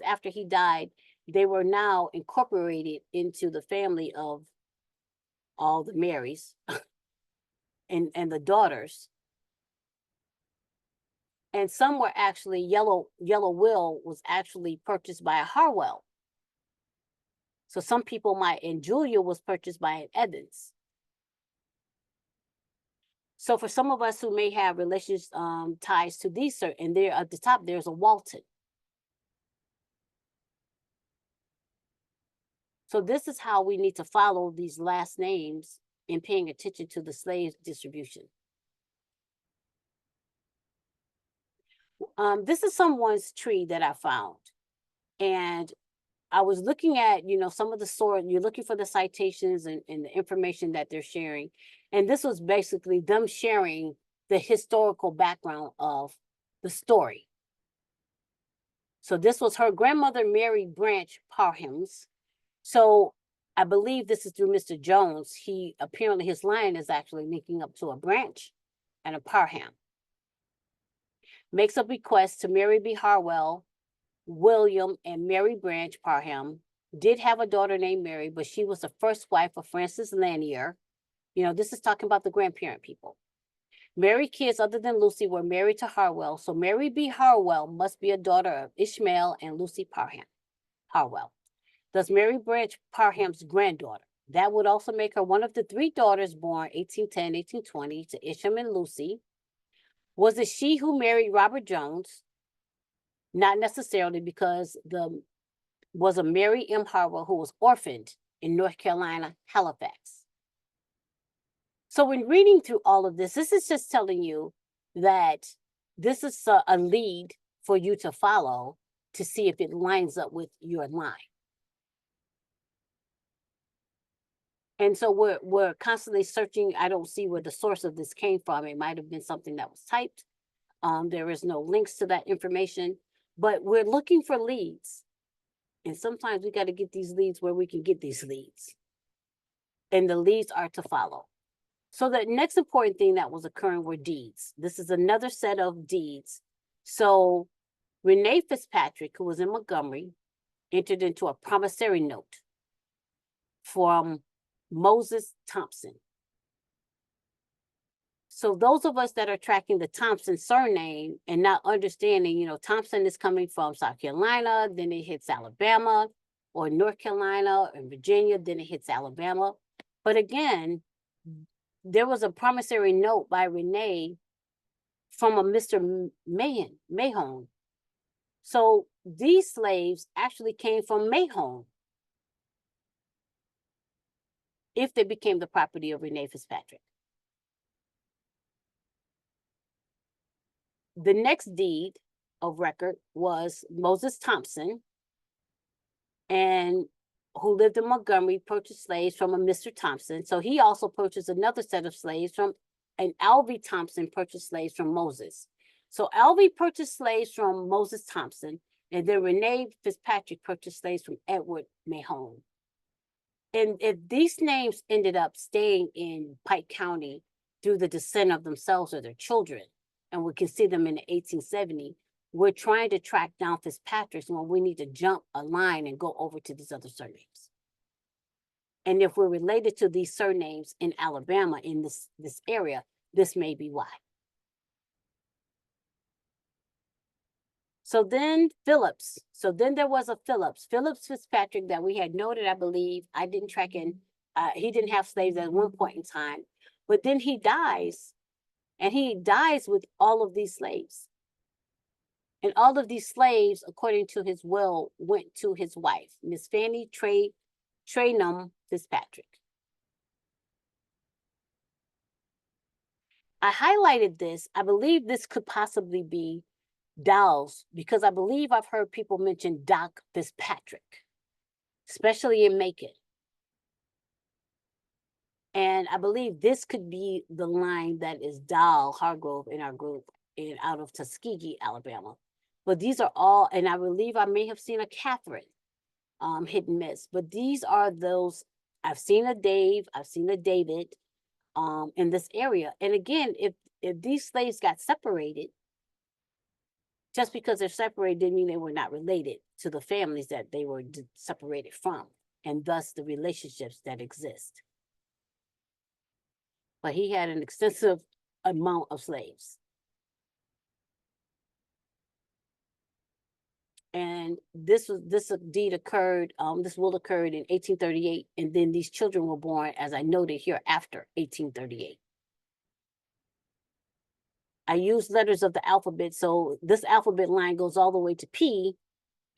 after he died, they were now incorporated into the family of all the Marys and the daughters. And some were actually, Yellow Will was actually purchased by a Harwell. So some people and Julia was purchased by an Evans. So for some of us who may have relations, ties to these, and there at the top, there's a Walton. So this is how we need to follow these last names in paying attention to the slave distribution. This is someone's tree that I found. And I was looking at, some of the source, you're looking for the citations and the information that they're sharing. And this was basically them sharing the historical background of the story. So this was her grandmother, Mary Branch Parhams. So I believe this is through Mr. Jones. Apparently his line is actually linking up to a Branch and a Parham. Makes a bequest to Mary B. Harwell, William, and Mary Branch Parham. Did have a daughter named Mary, but she was the first wife of Francis Lanier. This is talking about the grandparent people. Mary kids other than Lucy were married to Harwell. So Mary B. Harwell must be a daughter of Ishmael and Lucy Parham. Harwell. Thus Mary Branch Parham's granddaughter. That would also make her one of the three daughters born 1810, 1820 to Isham and Lucy. Was it she who married Robert Jones? Not necessarily, because was a Mary M. Harwell who was orphaned in North Carolina, Halifax. So when reading through all of this is just telling you that this is a lead for you to follow to see if it lines up with your line. And so we're constantly searching. I don't see where the source of this came from. It might have been something that was typed. There is no links to that information, but we're looking for leads. And sometimes we got to get these leads where we can get these leads. And the leads are to follow. So the next important thing that was occurring were deeds. This is another set of deeds. So Renee Fitzpatrick, who was in Montgomery, entered into a promissory note from Moses Thompson. So those of us that are tracking the Thompson surname and not understanding, you know, Thompson is coming from South Carolina, then it hits Alabama, or North Carolina and Virginia, then it hits Alabama. But again, there was a promissory note by Renee from a Mr. Mahone. So these slaves actually came from Mahone if they became the property of Renee Fitzpatrick. The next deed of record was Moses Thompson, and who lived in Montgomery, purchased slaves from a Mr. Thompson. So he also purchased another set of slaves from, and Alvy Thompson purchased slaves from Moses. So Alvy purchased slaves from Moses Thompson, and then Renee Fitzpatrick purchased slaves from Edward Mahone. And if these names ended up staying in Pike County through the descent of themselves or their children, and we can see them in the 1870, we're trying to track down Fitzpatrick's when we need to jump a line and go over to these other surnames. And if we're related to these surnames in Alabama, in this area, this may be why. So then Phillips. So then there was a Phillips Fitzpatrick that we had noted, I believe. I didn't track in. He didn't have slaves at one point in time. But then he dies. And he dies with all of these slaves. And all of these slaves, according to his will, went to his wife, Miss Fanny Traynham Fitzpatrick. I highlighted this. I believe this could possibly be Dow's, because I believe I've heard people mention Doc Fitzpatrick, especially in Macon. And I believe this could be the line that is Dow Hargrove in our group and out of Tuskegee, Alabama. But these are all, and I believe I may have seen a Catherine hit and miss, but these are those. I've seen a Dave, I've seen a David in this area. And again, if these slaves got separated, just because they're separated didn't mean they were not related to the families that they were separated from, and thus the relationships that exist. But he had an extensive amount of slaves. And this deed occurred, this will occurred in 1838, and then these children were born, as I noted here, after 1838. I use letters of the alphabet, so this alphabet line goes all the way to P,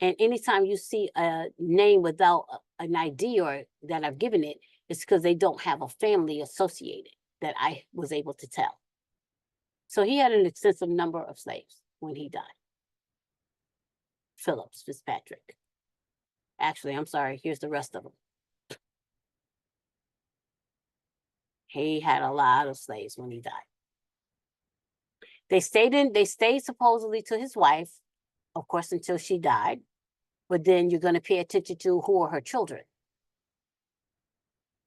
and anytime you see a name without an ID or that I've given it, it's because they don't have a family associated that I was able to tell. So he had an extensive number of slaves when he died. Phillips Fitzpatrick. Actually, I'm sorry, here's the rest of them. He had a lot of slaves when he died. They stayed supposedly to his wife, of course, until she died. But then you're going to pay attention to who are her children.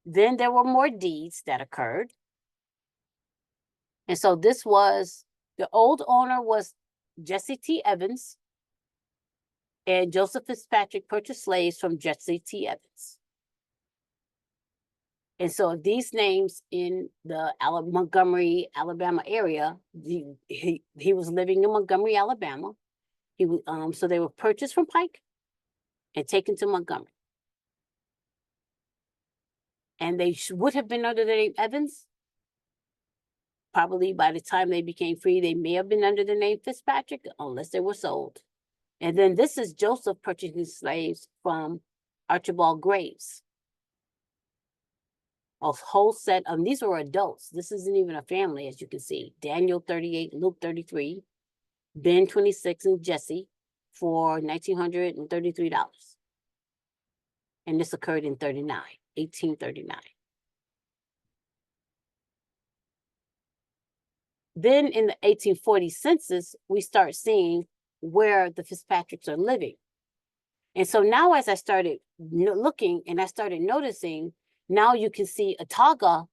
Then there were more deeds that occurred. And so this was, the old owner was Jesse T. Evans, and Joseph Fitzpatrick purchased slaves from Jesse T. Evans. And so these names in the Montgomery, Alabama area, he was living in Montgomery, Alabama. So they were purchased from Pike and taken to Montgomery. And they would have been under the name Evans. Probably by the time they became free, they may have been under the name Fitzpatrick, unless they were sold. And then this is Joseph purchasing slaves from Archibald Graves. A whole set of, these were adults. This isn't even a family, as you can see. Daniel 38, Luke 33, Ben 26, and Jesse for $1,933. And this occurred in 1839. Then in the 1840 census, we start seeing where the Fitzpatricks are living. And so now as I started looking and I started noticing, now you can see AUTAUGA,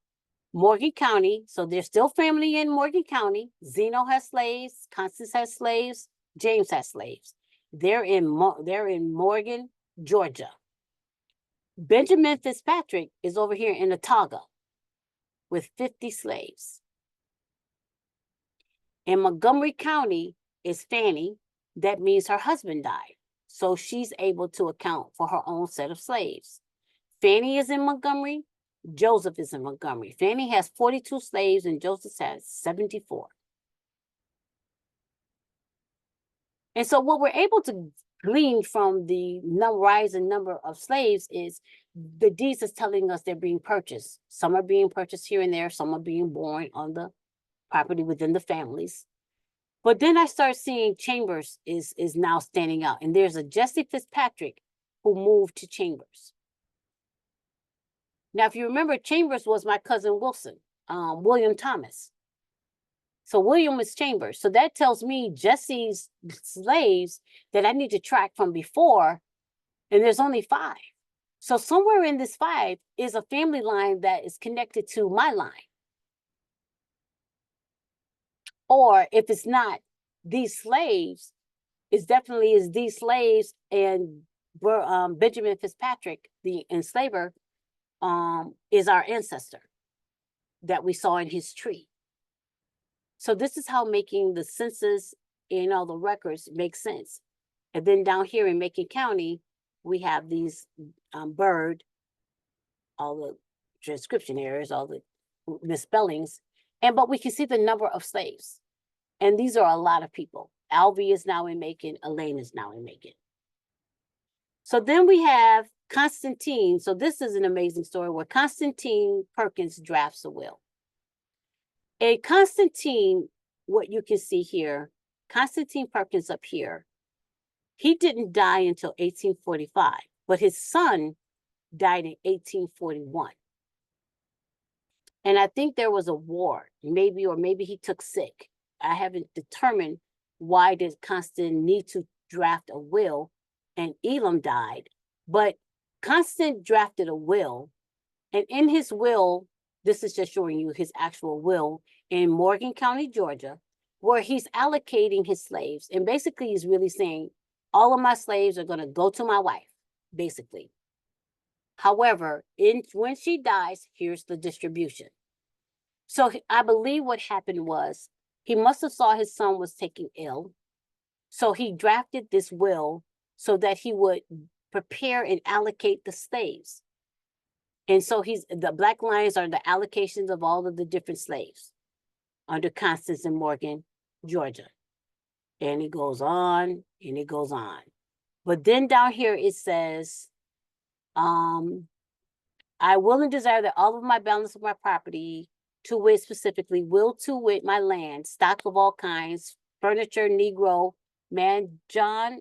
Morgan County. So there's still family in Morgan County. Zeno has slaves, Constance has slaves, James has slaves. They're in Morgan, Georgia. Benjamin Fitzpatrick is over here in AUTAUGA with 50 slaves. In Montgomery County is Fanny. That means her husband died. So she's able to account for her own set of slaves. Fanny is in Montgomery. Joseph is in Montgomery. Fanny has 42 slaves and Joseph has 74. And so what we're able to glean from the rise in number of slaves is the deeds is telling us they're being purchased. Some are being purchased here and there. Some are being born on the property within the families. But then I start seeing Chambers is now standing out. And there's a Jesse Fitzpatrick who moved to Chambers. Now, if you remember, Chambers was my cousin Wilson, William Thomas. So William is Chambers. So that tells me Jesse's slaves that I need to track from before, and there's only 5. So somewhere in this 5 is a family line that is connected to my line. Or if it's not these slaves, it definitely is these slaves and Benjamin Fitzpatrick, the enslaver, is our ancestor that we saw in his tree. So this is how making the census and all the records make sense. And then down here in Macon County, we have these bird, all the transcription errors, all the misspellings, but we can see the number of slaves. And these are a lot of people. Alvy is now in Macon, Elaine is now in Macon. So then we have Constantine. So this is an amazing story where Constantine Perkins drafts a will. And Constantine, what you can see here, Constantine Perkins up here, he didn't die until 1845, but his son died in 1841. And I think there was a war, or maybe he took sick. I haven't determined why did Constantine need to draft a will and Elam died, but Constantine drafted a will, and in his will, this is just showing you his actual will in Morgan County, Georgia, where he's allocating his slaves. And basically he's really saying, all of my slaves are going to go to my wife, basically. However, when she dies, here's the distribution. So I believe what happened was he must have saw his son was taking ill. So he drafted this will so that he would prepare and allocate the slaves. And so the black lines are the allocations of all of the different slaves under Constance and Morgan, Georgia. And it goes on and it goes on. But then down here it says, I will and desire that all of my balance of my property, to wit specifically, will to wit my land, stock of all kinds, furniture, Negro, man, John,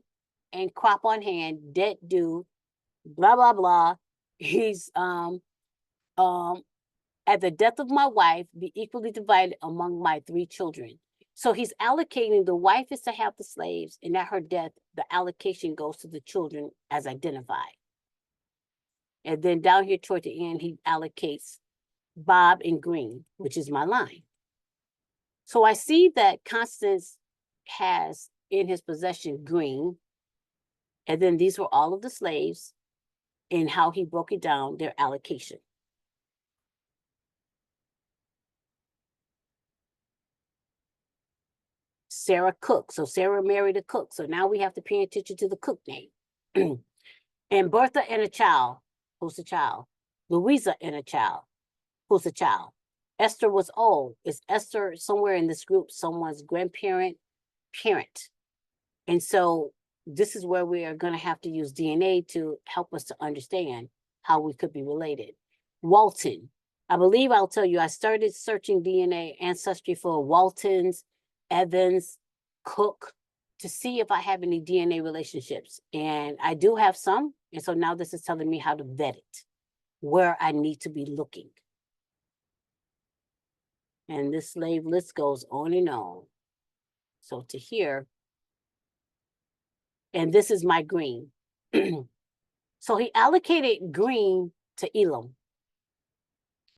and crop on hand, debt due, blah, blah, blah. He's at the death of my wife, be equally divided among my 3 children. So he's allocating, the wife is to have the slaves, and at her death, the allocation goes to the children as identified. And then down here toward the end, he allocates Bob and Greene, which is my line. So I see that Constance has in his possession Greene, and then these were all of the slaves and how he broke it down, their allocation. Sarah Cook. So Sarah married a cook. So now we have to pay attention to the cook name. And Bertha and a child. Who's the child? Louisa and a child. Who's the child? Esther was old. Is Esther somewhere in this group someone's grandparent, parent? And so this is where we are going to have to use DNA to help us to understand how we could be related. Walton. I believe I'll tell you, I started searching DNA ancestry for Waltons, Evans, Cook, to see if I have any DNA relationships. And I do have some. And so now this is telling me how to vet it, where I need to be looking. And this slave list goes on and on. So to here, and this is my green. So he allocated green to Elam.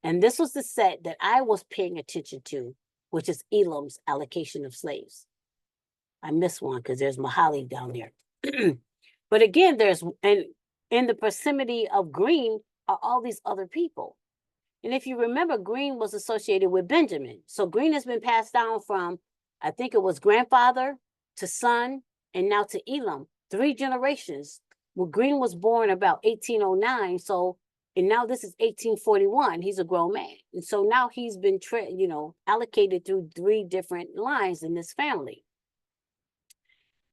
And this was the set that I was paying attention to, which is Elam's allocation of slaves. I missed one because there's Mahali down there. But again, and in the proximity of green are all these other people. And if you remember, green was associated with Benjamin. So green has been passed down from, I think it was grandfather to son, and now to Elam, 3 generations. Well, Green was born about 1809. So, and now this is 1841. He's a grown man. And so now he's been, allocated through 3 different lines in this family.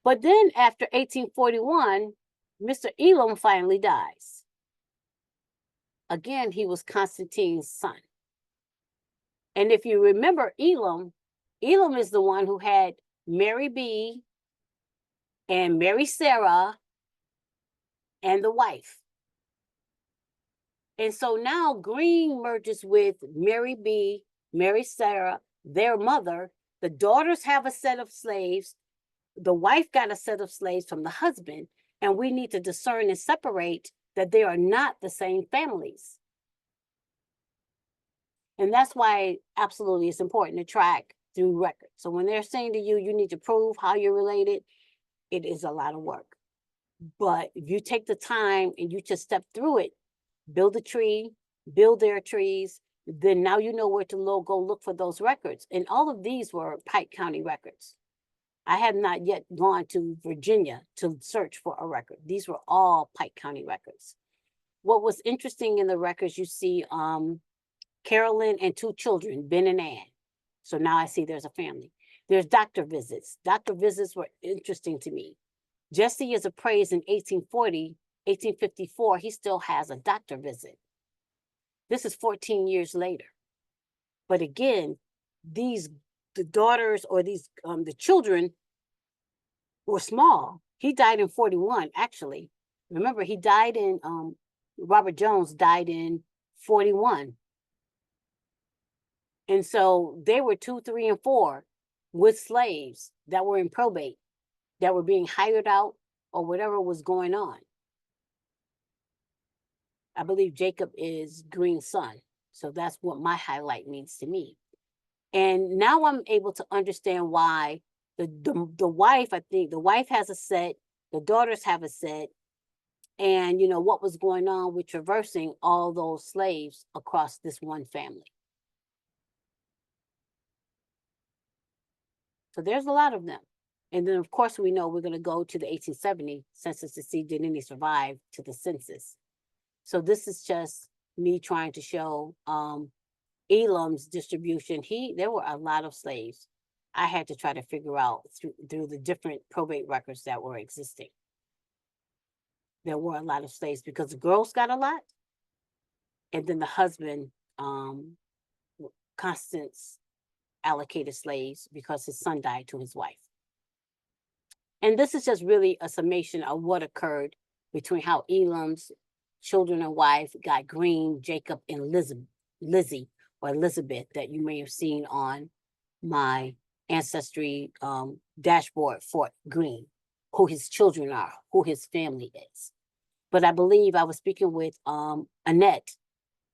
But then after 1841, Mr. Elam finally dies. Again, he was Constantine's son. And if you remember Elam is the one who had Mary B. and Mary Sarah and the wife. And so now Green merges with Mary B., Mary Sarah, their mother. The daughters have a set of slaves. The wife got a set of slaves from the husband. And we need to discern and separate that they are not the same families. And that's why absolutely it's important to track through records. So when they're saying to you, you need to prove how you're related, it is a lot of work. But if you take the time and you just step through it, build a tree, build their trees, then now you know where to go look for those records. And all of these were Pike County records. I have not yet gone to Virginia to search for a record. These were all Pike County records. What was interesting in the records, you see Carolyn and 2 children, Ben and Ann. So now I see there's a family. There's doctor visits. Doctor visits were interesting to me. Jesse is appraised in 1840, 1854. He still has a doctor visit. This is 14 years later. But again, the daughters or the children were small. He died in 41, actually. Remember, he died in, Robert Jones died in 41. And so they were 2, 3, and 4 with slaves that were in probate, that were being hired out or whatever was going on. I believe Jacob is Green's son. So that's what my highlight means to me. And now I'm able to understand why the wife, I think the wife has a set, the daughters have a set, and what was going on with traversing all those slaves across this one family. So there's a lot of them. And then of course we know we're going to go to the 1870 census to see did any survive to the census. So this is just me trying to show Elam's distribution. There were a lot of slaves. I had to try to figure out through the different probate records that were existing. There were a lot of slaves because the girls got a lot. And then the husband, Constance, allocated slaves because his son died to his wife. And this is just really a summation of what occurred between how Elam's children and wife got Green, Jacob, and Lizzie or Elizabeth that you may have seen on my ancestry dashboard for Green, who his children are, who his family is. But I believe I was speaking with Annette,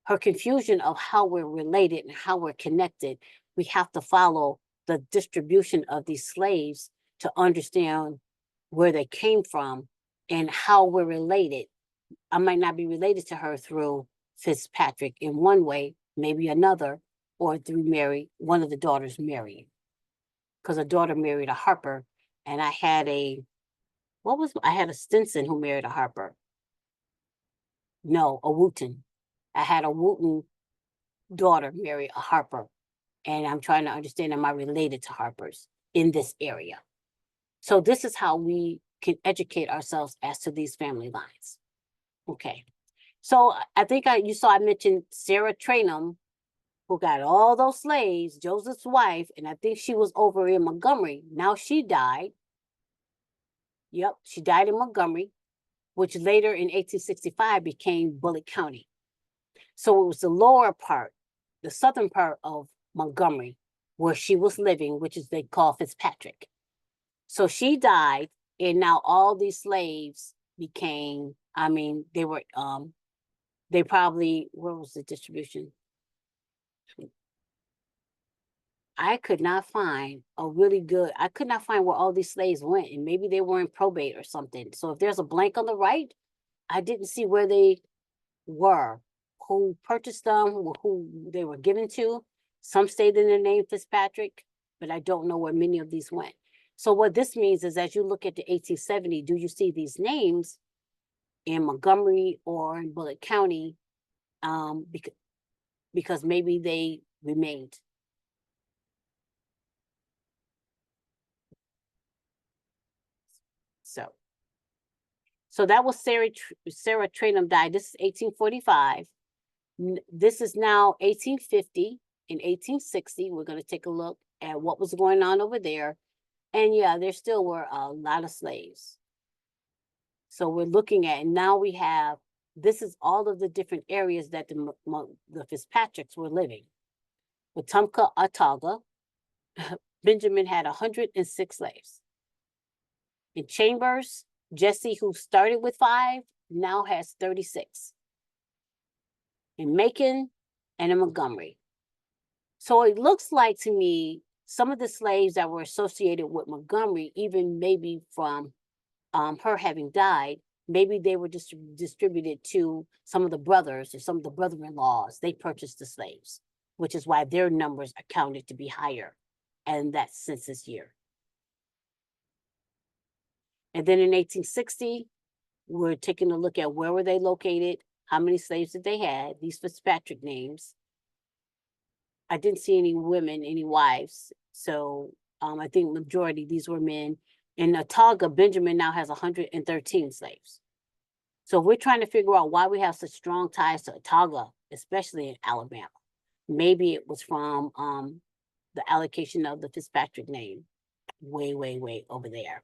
her confusion of how we're related and how we're connected. We have to follow the distribution of these slaves to understand where they came from and how we're related. I might not be related to her through Fitzpatrick in one way, maybe another, or through Mary, one of the daughters marrying. because a daughter married a Harper, and I had I had a Stinson who married a Harper. No, a Wooten. I had a Wooten daughter marry a Harper, and I'm trying to understand, am I related to Harpers in this area? So this is how we can educate ourselves as to these family lines. Okay. So I think you saw I mentioned Sarah Trainum, who got all those slaves, Joseph's wife, and I think she was over in Montgomery. Now she died. Yep, she died in Montgomery, which later in 1865 became Bullock County. So it was the lower part, the southern part of Montgomery, where she was living, which is they call Fitzpatrick. So she died, and now all these slaves became, I mean, they were, they probably, where was the distribution? I could not find I could not find where all these slaves went, and maybe they were in probate or something. So if there's a blank on the right, I didn't see where they were, who purchased them, who they were given to. Some stayed in the name Fitzpatrick, but I don't know where many of these went. So what this means is, as you look at the 1870, do you see these names in Montgomery or in Bullock County? Because maybe they remained. So that was Sarah Trainum died. This is 1845. This is now 1850 and 1860. We're going to take a look at what was going on over there. And yeah, there still were a lot of slaves. So we're looking at, and now we have, this is all of the different areas that the Fitzpatricks were living. Wetumpka, AUTAUGA, Benjamin had 106 slaves. In Chambers, Jesse, who started with 5, now has 36. In Macon and in Montgomery. So it looks like to me, some of the slaves that were associated with Montgomery, even maybe from her having died, maybe they were distributed to some of the brothers or some of the brother-in-laws. They purchased the slaves, which is why their numbers are counted to be higher in that census year. And then in 1860, we're taking a look at where were they located, how many slaves did they have, these Fitzpatrick names. I didn't see any women, any wives. So I think majority, these were men. In AUTAUGA, Benjamin now has 113 slaves. So we're trying to figure out why we have such strong ties to AUTAUGA, especially in Alabama. Maybe it was from the allocation of the Fitzpatrick name way, way, way over there.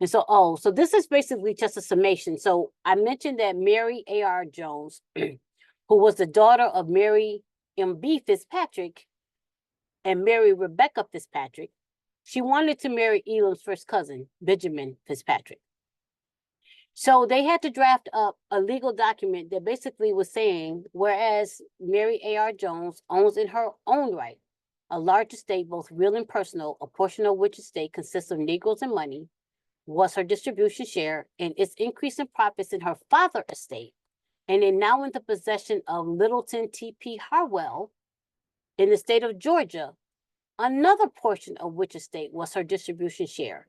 And so, so this is basically just a summation. So I mentioned that Mary A.R. Jones, who was the daughter of Mary M.B. Fitzpatrick and Mary Rebecca Fitzpatrick, she wanted to marry Elam's first cousin, Benjamin Fitzpatrick. So they had to draft up a legal document that basically was saying, whereas Mary A.R. Jones owns in her own right a large estate, both real and personal, a portion of which estate consists of Negroes and money, was her distribution share, and its increase in profits in her father's estate, and is now in the possession of Littleton T.P. Harwell in the state of Georgia, another portion of which estate was her distribution share.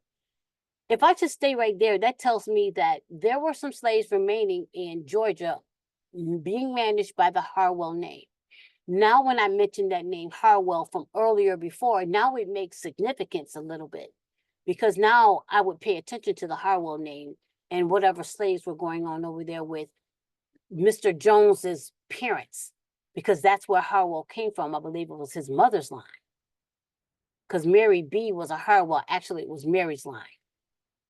If I just stay right there, that tells me that there were some slaves remaining in Georgia being managed by the Harwell name. Now, when I mentioned that name Harwell from earlier before, now it makes significance a little bit. Because now I would pay attention to the Harwell name and whatever slaves were going on over there with Mr. Jones's parents, because that's where Harwell came from. I believe it was his mother's line. Because Mary B was a Harwell. Actually, it was Mary's line.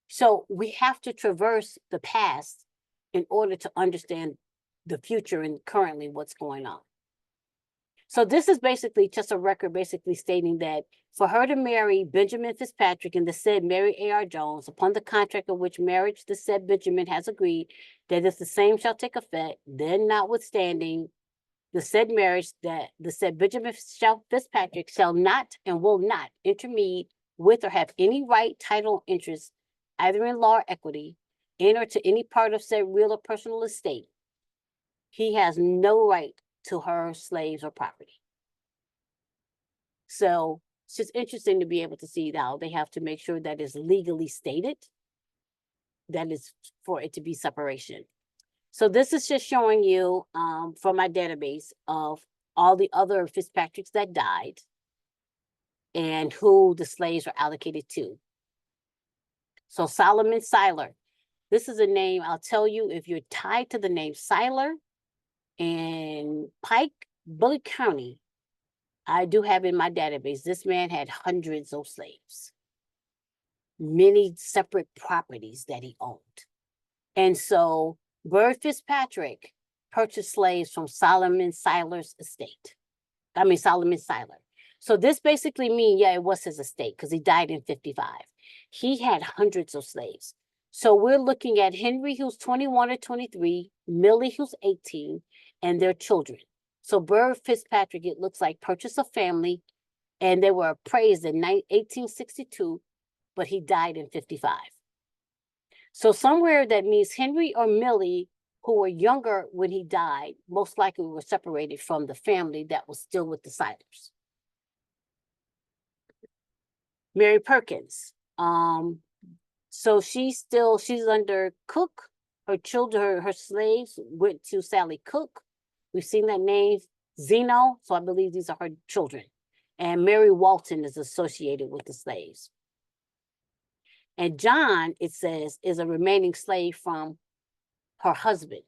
So we have to traverse the past in order to understand the future and currently what's going on. So this is basically just a record basically stating that for her to marry Benjamin Fitzpatrick and the said Mary A.R. Jones, upon the contract of which marriage the said Benjamin has agreed, that if the same shall take effect, then notwithstanding the said marriage, that the said Benjamin Fitzpatrick shall not and will not intermede with or have any right, title, interest, either in law or equity, in or to any part of said real or personal estate. He has no right to her slaves or property. So it's just interesting to be able to see now they have to make sure that it's legally stated that is for it to be separation. So this is just showing you from my database of all the other Fitzpatricks that died and who the slaves were allocated to. So Solomon SILER. This is a name, I'll tell you, if you're tied to the name SILER in Pike, Bullock County, I do have in my database, this man had hundreds of slaves, many separate properties that he owned. And so Bird Fitzpatrick purchased slaves from Solomon SILER's estate. Solomon SILER. So this basically means, yeah, it was his estate because he died in 55. He had hundreds of slaves. So we're looking at Henry, who's 21 or 23, Millie, who's 18, and their children. So Bird Fitzpatrick, it looks like, purchased a family, and they were appraised in 1862, but he died in 55. So somewhere that means Henry or Millie, who were younger when he died, most likely were separated from the family that was still with the Silers. Mary Perkins. So she's under Cook. Her children, her slaves went to Sally Cook. We've seen that name, Zeno. So I believe these are her children. And Mary Walton is associated with the slaves. And John, it says, is a remaining slave from her husband.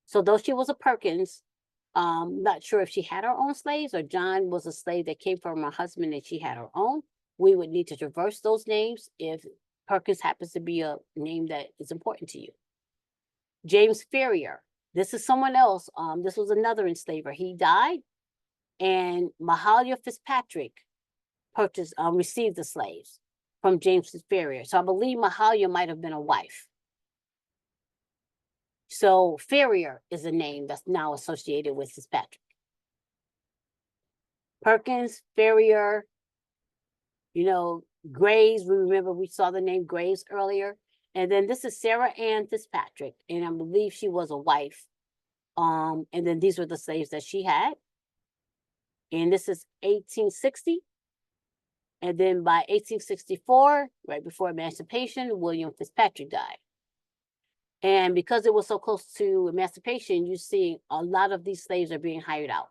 So though she was a Perkins, not sure if she had her own slaves or John was a slave that came from her husband and she had her own. We would need to traverse those names if Perkins happens to be a name that is important to you. James Ferrier. This is someone else. This was another enslaver. He died, and Mahalia Fitzpatrick received the slaves from James Ferrier. So I believe Mahalia might have been a wife. So Ferrier is a name that's now associated with Fitzpatrick. Perkins, Ferrier, Graves. We saw the name Graves earlier. And then this is Sarah Ann Fitzpatrick, and I believe she was a wife. And then these were the slaves that she had. And this is 1860. And then by 1864, right before emancipation, William Fitzpatrick died. And because it was so close to emancipation, you see a lot of these slaves are being hired out.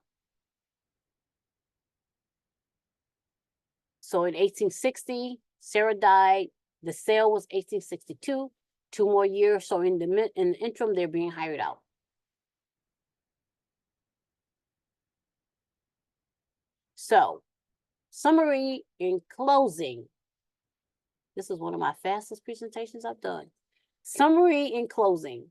So in 1860, Sarah died. The sale was 1862, 2 more years. So in the interim, they're being hired out. So, summary in closing. This is one of my fastest presentations I've done. Summary in closing.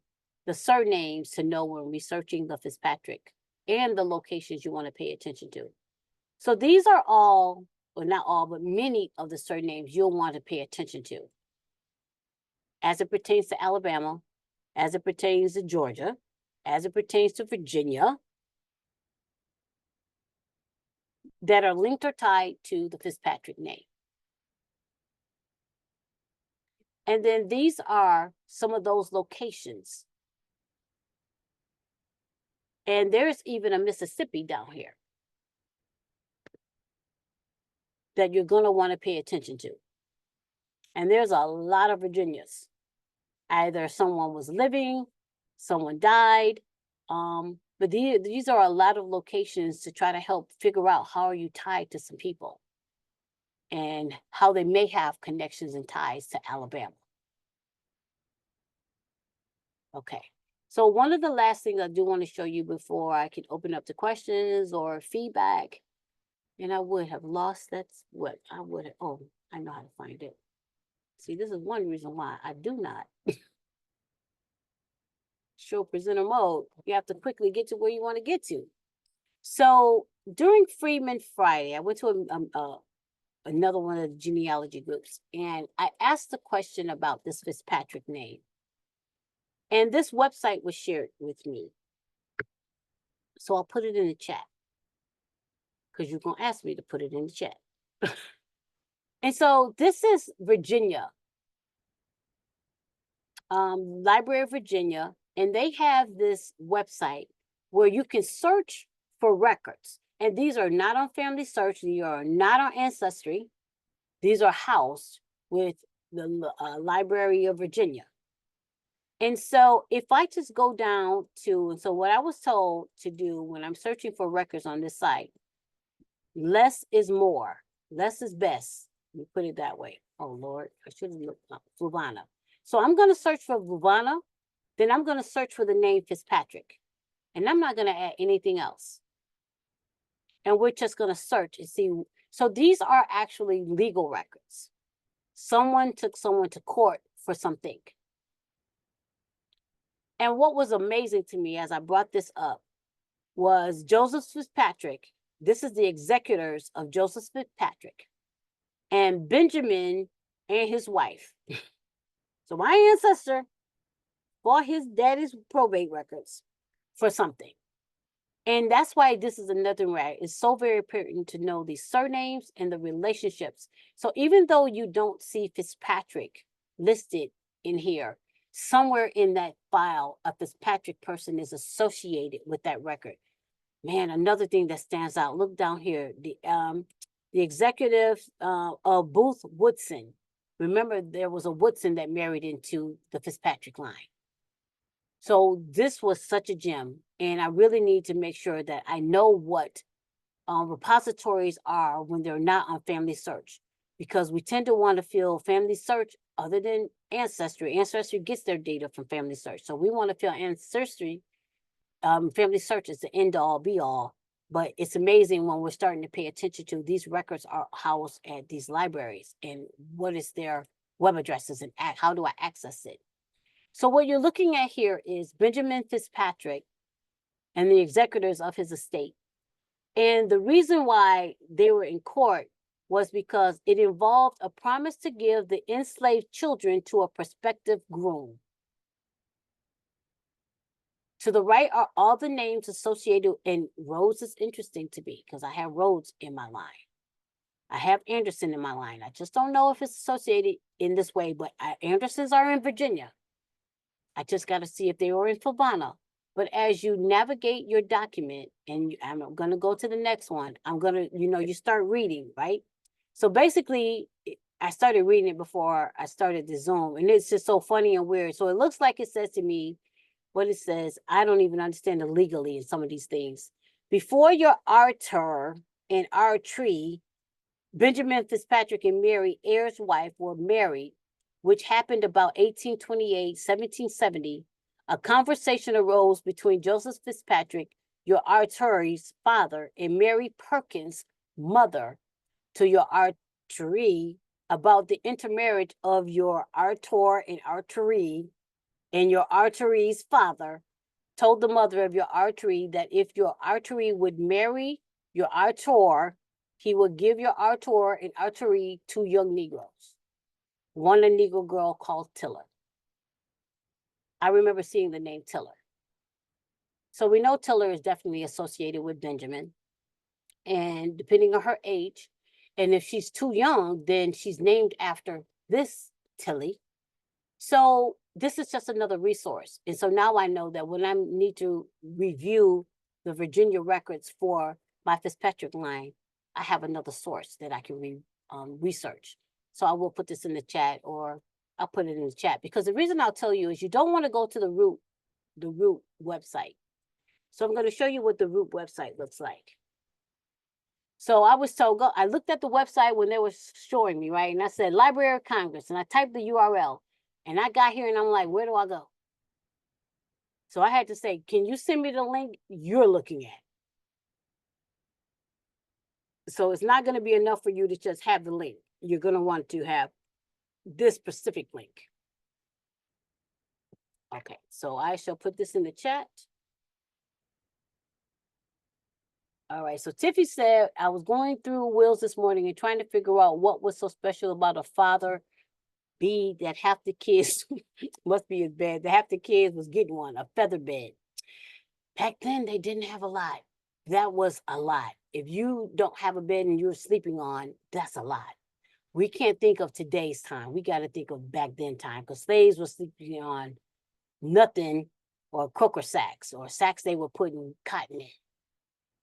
The surnames to know when researching the Fitzpatrick and the locations you want to pay attention to. So these are all, well, not all, but many of the surnames you'll want to pay attention to as it pertains to Alabama, as it pertains to Georgia, as it pertains to Virginia, that are linked or tied to the Fitzpatrick name. And then these are some of those locations. And there's even a Mississippi down here that you're going to want to pay attention to. And there's a lot of Virginias. Either someone was living, someone died, but these are a lot of locations to try to help figure out how are you tied to some people and how they may have connections and ties to Alabama. Okay, so one of the last things I do want to show you before I can open up to questions or feedback, and I would have lost, that's what I would have, oh, I know how to find it. See, this is one reason why I do not show presenter mode. You have to quickly get to where you want to get to. So during Freeman Friday, I went to another one of the genealogy groups, and I asked a question about this Fitzpatrick name. And this website was shared with me. So I'll put it in the chat because you're going to ask me to put it in the chat. And so this is Virginia, Library of Virginia, and they have this website where you can search for records. And these are not on Family Search. These are not on Ancestry. These are housed with the Library of Virginia. And so if I just go down to, so what I was told to do when I'm searching for records on this site, less is more, less is best. Let me put it that way. Oh Lord, I should have looked up FLUVANNA. So I'm going to search for FLUVANNA, then I'm going to search for the name Fitzpatrick, and I'm not going to add anything else. And we're just going to search and see. So these are actually legal records. Someone took someone to court for something. And what was amazing to me as I brought this up was Joseph Fitzpatrick. This is the executors of Joseph Fitzpatrick and Benjamin and his wife. So my ancestor bought his daddy's probate records for something. And that's why this is another way. It's so very important to know the surnames and the relationships. So even though you don't see Fitzpatrick listed in here, somewhere in that file, a Fitzpatrick person is associated with that record. Man, another thing that stands out, look down here, the executive of Booth Woodson. Remember, there was a Woodson that married into the Fitzpatrick line. So this was such a gem, and I really need to make sure that I know what repositories are when they're not on Family Search, because we tend to want to feel Family Search other than Ancestry. Ancestry gets their data from Family Search, so we want to feel Ancestry. Family Search is the end all be all, but it's amazing when we're starting to pay attention to these records are housed at these libraries and what is their web addresses and how do I access it. So what you're looking at here is Benjamin Fitzpatrick and the executors of his estate. And the reason why they were in court was because it involved a promise to give the enslaved children to a prospective groom. To the right are all the names associated, and Rhodes is interesting to me because I have Rhodes in my line. I have Anderson in my line. I just don't know if it's associated in this way, but Andersons are in Virginia. I just got to see if they were in FLUVANNA. But as you navigate your document, and I'm going to go to the next one, I'm going to, you start reading, right? So basically, I started reading it before I started the Zoom, and it's just so funny and weird. So it looks like it says to me, what it says, I don't even understand the legally in some of these things. Before your Arthur and Artree, Benjamin Fitzpatrick and Mary, Ayer's wife, were married, which happened about 1828, 1770, a conversation arose between Joseph Fitzpatrick, your Arthur's father, and Mary Perkins, mother to your Artree, about the intermarriage of your Arthur and Artree, and your Arturee's father told the mother of your Arturee that if your Arturee would marry your Artur, he would give your Artur and Arturee 2 young Negroes. One a Negro girl called Tiller. I remember seeing the name Tiller. So we know Tiller is definitely associated with Benjamin. And depending on her age, and if she's too young, then she's named after this Tilly. So this is just another resource. And so now I know that when I need to review the Virginia records for my Fitzpatrick line, I have another source that I can research. So I will put this in the chat, or I'll put it in the chat, because the reason I'll tell you is you don't want to go to the root website. So I'm going to show you what the root website looks like. So I was told, I looked at the website when they were showing me, right? And I said, Library of Congress, and I typed the URL, and I got here and I'm like, where do I go? So I had to say, can you send me the link you're looking at? So it's not going to be enough for you to just have the link. You're going to want to have this specific link. Okay, so I shall put this in the chat. All right, so Tiffy said, I was going through wills this morning and trying to figure out what was so special about a father B that half the kids must be his bed. The half the kids was getting one, a feather bed. Back then, they didn't have a lot. That was a lot. If you don't have a bed and you're sleeping on, that's a lot. We can't think of today's time. We got to think of back then time, because slaves were sleeping on nothing, or croaker sacks, or sacks they were putting cotton in.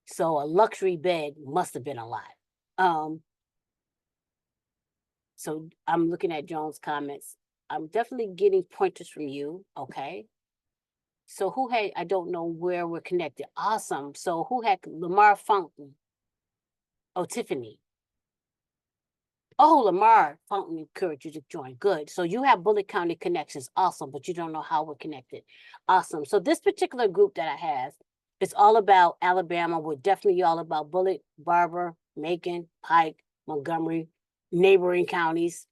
So a luxury bed must have been a lot. So I'm looking at Joan's comments. I'm definitely getting pointers from you. Okay. So who had, I don't know where we're connected. Awesome. So who had Lamar Fountain? Oh, Tiffany. Oh, Lamar Fountain encouraged you to join. Good. So you have Bullock County connections. Awesome. But you don't know how we're connected. Awesome. So this particular group that I have, it's all about Alabama. We're definitely all about Bullock, Barber, Macon, Pike, Montgomery, neighboring counties.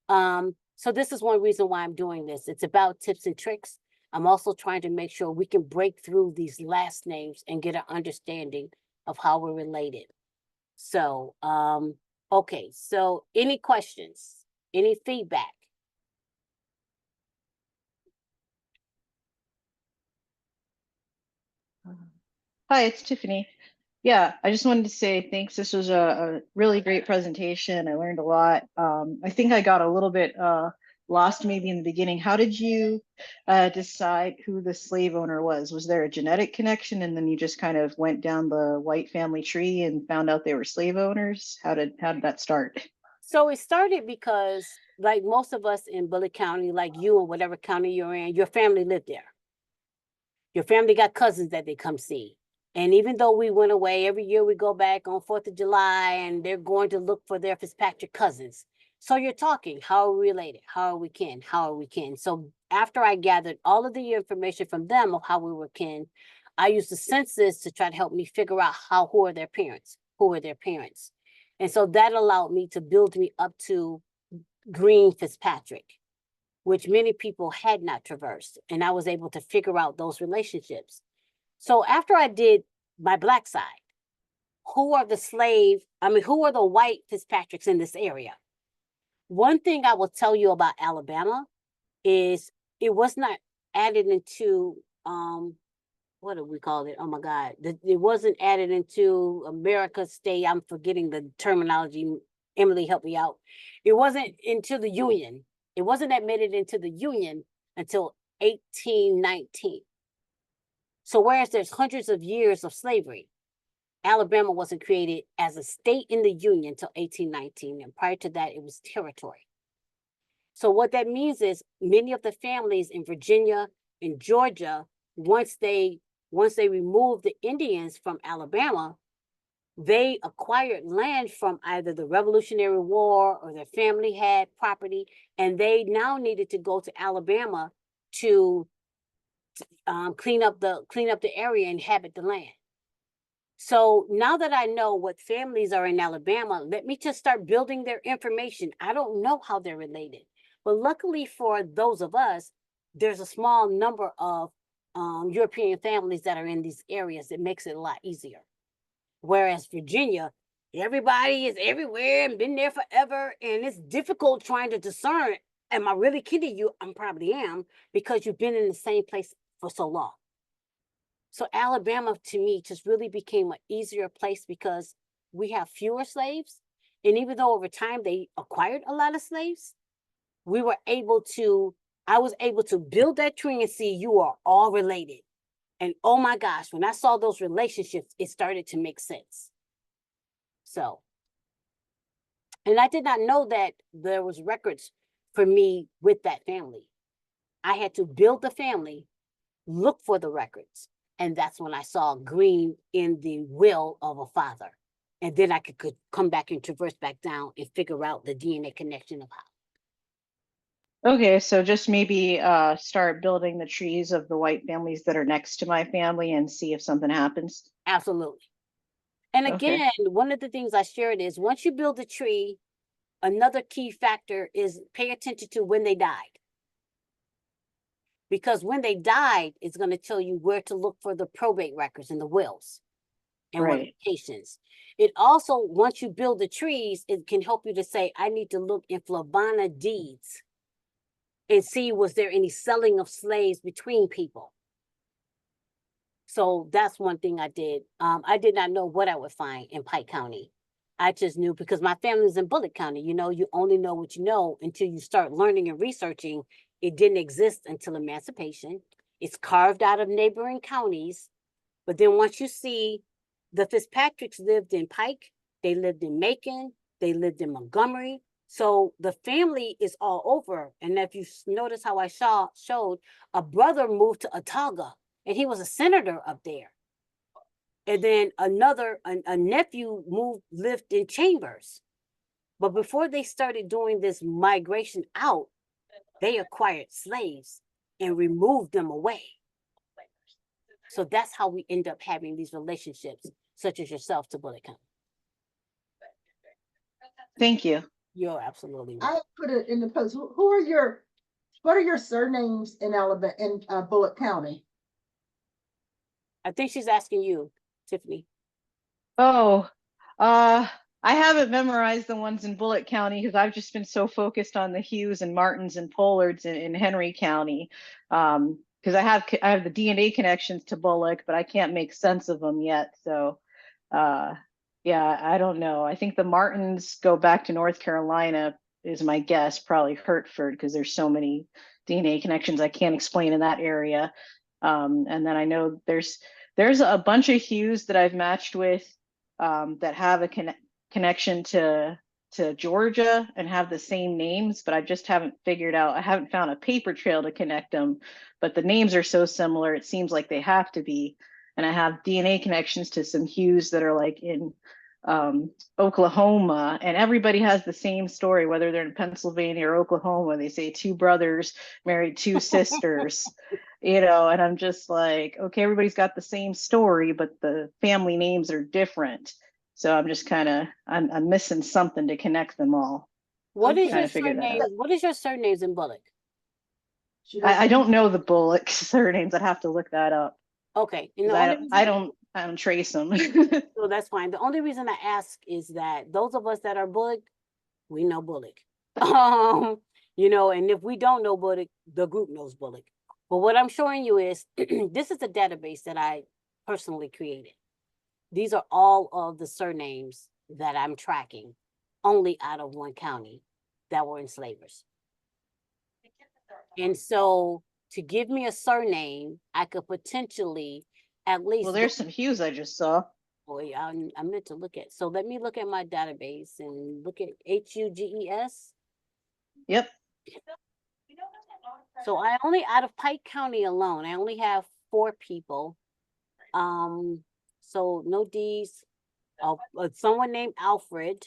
So this is one reason why I'm doing this. It's about tips and tricks. I'm also trying to make sure we can break through these last names and get an understanding of how we're related. So, okay, so any questions, any feedback? Hi, it's Tiffany. Yeah, I just wanted to say thanks. This was a really great presentation. I learned a lot. I think I got a little bit lost maybe in the beginning. How did you decide who the slave owner was? Was there a genetic connection and then you just kind of went down the white family tree and found out they were slave owners? How did that start? So it started because, like most of us in Bullock County, like you in whatever county you're in, your family lived there. Your family got cousins that they come see. And even though we went away, every year we go back on 4th of July and they're going to look for their Fitzpatrick cousins. So you're talking, how are we related? How are we kin? How are we kin? So after I gathered all of the information from them of how we were kin, I used the census to try to help me figure out who are their parents? Who are their parents? And so that allowed me to build me up to Green Fitzpatrick, which many people had not traversed. And I was able to figure out those relationships. So after I did my Black side, who are the white Fitzpatricks in this area? One thing I will tell you about Alabama is it was not added into, what do we call it? Oh my God. It wasn't added into America's state. I'm forgetting the terminology. Emily, help me out. It wasn't into the Union. It wasn't admitted into the Union until 1819. So whereas there's hundreds of years of slavery, Alabama wasn't created as a state in the Union until 1819. And prior to that, it was territory. So what that means is many of the families in Virginia and Georgia, once they removed the Indians from Alabama, they acquired land from either the Revolutionary War or their family had property, and they now needed to go to Alabama to clean up the area and inhabit the land. So now that I know what families are in Alabama, let me just start building their information. I don't know how they're related, but luckily for those of us, there's a small number of European families that are in these areas. It makes it a lot easier. Whereas Virginia, everybody is everywhere and been there forever, and it's difficult trying to discern, am I really kidding you? I probably am, because you've been in the same place for so long. So Alabama, to me, just really became an easier place because we have fewer slaves. And even though over time they acquired a lot of slaves, I was able to build that tree and see you are all related. And oh my gosh, when I saw those relationships, it started to make sense. So, and I did not know that there was records for me with that family. I had to build the family, look for the records. And that's when I saw Green in the will of a father. And then I could come back and traverse back down and figure out the DNA connection of how. Okay, so just maybe start building the trees of the white families that are next to my family and see if something happens. Absolutely. And again, one of the things I shared is once you build a tree, another key factor is pay attention to when they died. Because when they died, it's going to tell you where to look for the probate records and the wills and what locations. It also, once you build the trees, it can help you to say, I need to look in FLUVANNA deeds and see, was there any selling of slaves between people? So that's one thing I did. I did not know what I would find in Pike County. I just knew because my family's in Bullock County. You know, you only know what you know until you start learning and researching. It didn't exist until emancipation. It's carved out of neighboring counties. But then once you see the Fitzpatricks lived in Pike, they lived in Macon, they lived in Montgomery. So the family is all over. And if you notice how I showed, a brother moved to AUTAUGA, and he was a senator up there. And then a nephew lived in Chambers. But before they started doing this migration out, they acquired slaves and removed them away. So that's how we end up having these relationships, such as yourself to Bullock County. Thank you. You're absolutely right. I put it in the post. What are your surnames in Alabama, in Bullock County? I think she's asking you, Tiffany. Oh, I haven't memorized the ones in Bullock County because I've just been so focused on the Hughes and Martins and Pollards in Henry County. Because I have the DNA connections to Bullock, but I can't make sense of them yet. So, yeah, I don't know. I think the Martins go back to North Carolina is my guess, probably Hertford, because there's so many DNA connections I can't explain in that area. And then I know there's a bunch of Hughes that I've matched with that have a connection to Georgia and have the same names, but I just haven't I haven't found a paper trail to connect them, but the names are so similar, it seems like they have to be. And I have DNA connections to some Hughes that are like in Oklahoma, and everybody has the same story, whether they're in Pennsylvania or Oklahoma. They say two brothers married two sisters, and I'm just like, okay, everybody's got the same story, but the family names are different. So I'm just I'm missing something to connect them all. What is your surname? What is your surnames in Bullock? I don't know the Bullock surnames. I'd have to look that up. Okay. I don't trace them. So that's fine. The only reason I ask is that those of us that are Bullock, we know Bullock. And if we don't know Bullock, the group knows Bullock. But what I'm showing you is this is a database that I personally created. These are all of the surnames that I'm tracking only out of one county that were enslavers. And so to give me a surname, I could potentially at least. Well, there's some Hughes I just saw. Boy, I meant to look at. So let me look at my database and look at HUGES. Yep. So I only, out of Pike County alone, I only have 4 people. So no D's. Someone named Alfred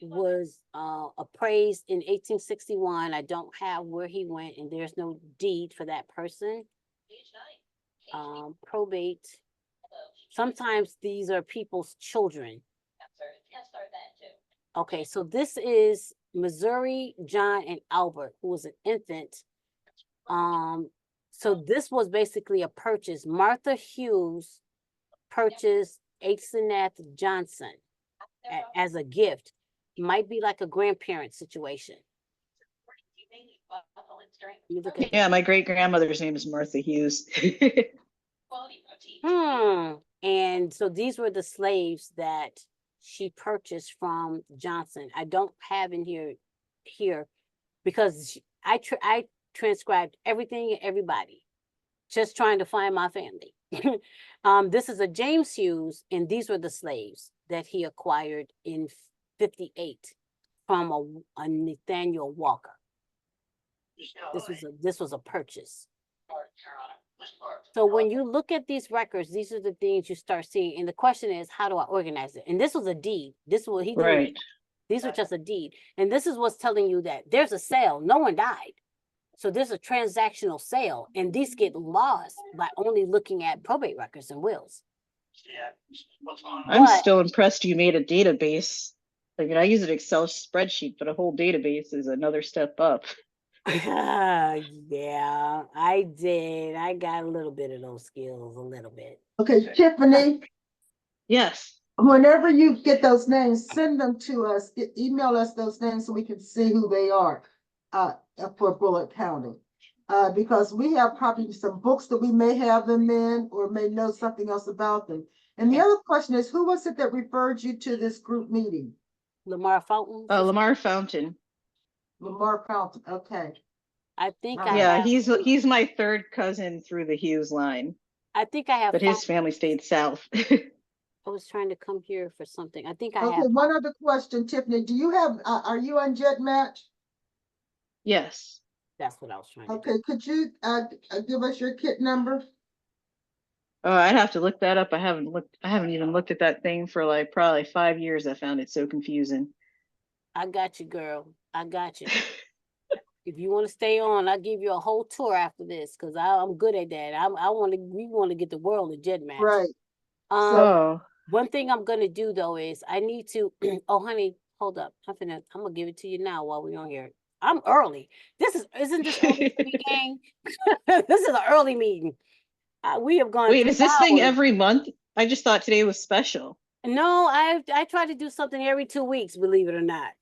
was appraised in 1861. I don't have where he went, and there's no deed for that person. Probate. Sometimes these are people's children. Okay, so this is Missouri, John, and Albert, who was an infant. So this was basically a purchase. Martha Hughes purchased Aseneth Johnson as a gift. It might be like a grandparent situation. Yeah, my great grandmother's name is Martha Hughes. And so these were the slaves that she purchased from Johnson. I don't have in here because I transcribed everything and everybody, just trying to find my family. This is a James Hughes, and these were the slaves that he acquired in 58 from a Nathaniel Walker. This was a purchase. So when you look at these records, these are the things you start seeing. And the question is, how do I organize it? And this was a deed. This is what he did. Right. These are just a deed. And this is what's telling you that there's a sale. No one died. So there's a transactional sale. And these get lost by only looking at probate records and wills. I'm still impressed you made a database. I mean, I use an Excel spreadsheet, but a whole database is another step up. Yeah, I did. I got a little bit of those skills, a little bit. Okay, Tiffany. Yes. Whenever you get those names, send them to us. Email us those names so we can see who they are for Bullock County. Because we have probably some books that we may have them in or may know something else about them. And the other question is, who was it that referred you to this group meeting? Lamar Fountain? Lamar Fountain. Lamar Fountain, okay. I think he's my third cousin through the Hughes line. I think I have but his family stayed south. I was trying to come here for something. I think I Okay, have. one other question, Tiffany, do you have, are you on Jet Match? Yes. That's what I was trying to do. Okay, could you, give us your kit number? Oh, I'd have to look that up. I haven't even looked at that thing for like probably 5 years. I found it so confusing. I got you, girl. I got you. If you want to stay on, I'll give you a whole tour after this because I'm good at that. We want to get the world a Jet Match. Right. Oh, One thing I'm gonna do though is I need to. Oh, honey, hold up. I'm gonna give it to you now while we're on here. I'm early. Isn't this early meeting? This is an early meeting. We have gone. wait, 3 is this thing hours. every month? I just thought today was special. No, I try to do something every 2 weeks. Believe it or not.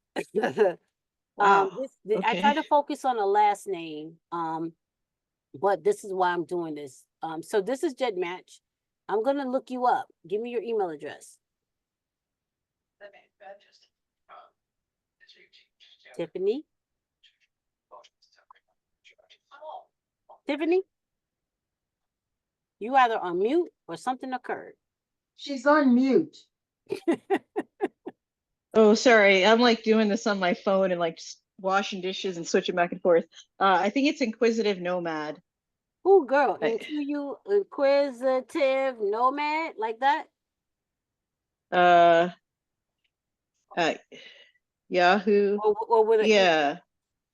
Wow. I try Okay. to focus on the last name. But this is why I'm doing this. So this is Jet Match. I'm gonna look you up. Give me your email address. Tiffany? Tiffany? You either on mute or something occurred. She's on mute. Oh, sorry. I'm like doing this on my phone and like just washing dishes and switching back and forth. I think it's Inquisitive Nomad. Oh, girl, I- inquisitive nomad like that? Uh, at Yahoo. Or with an E? Yeah.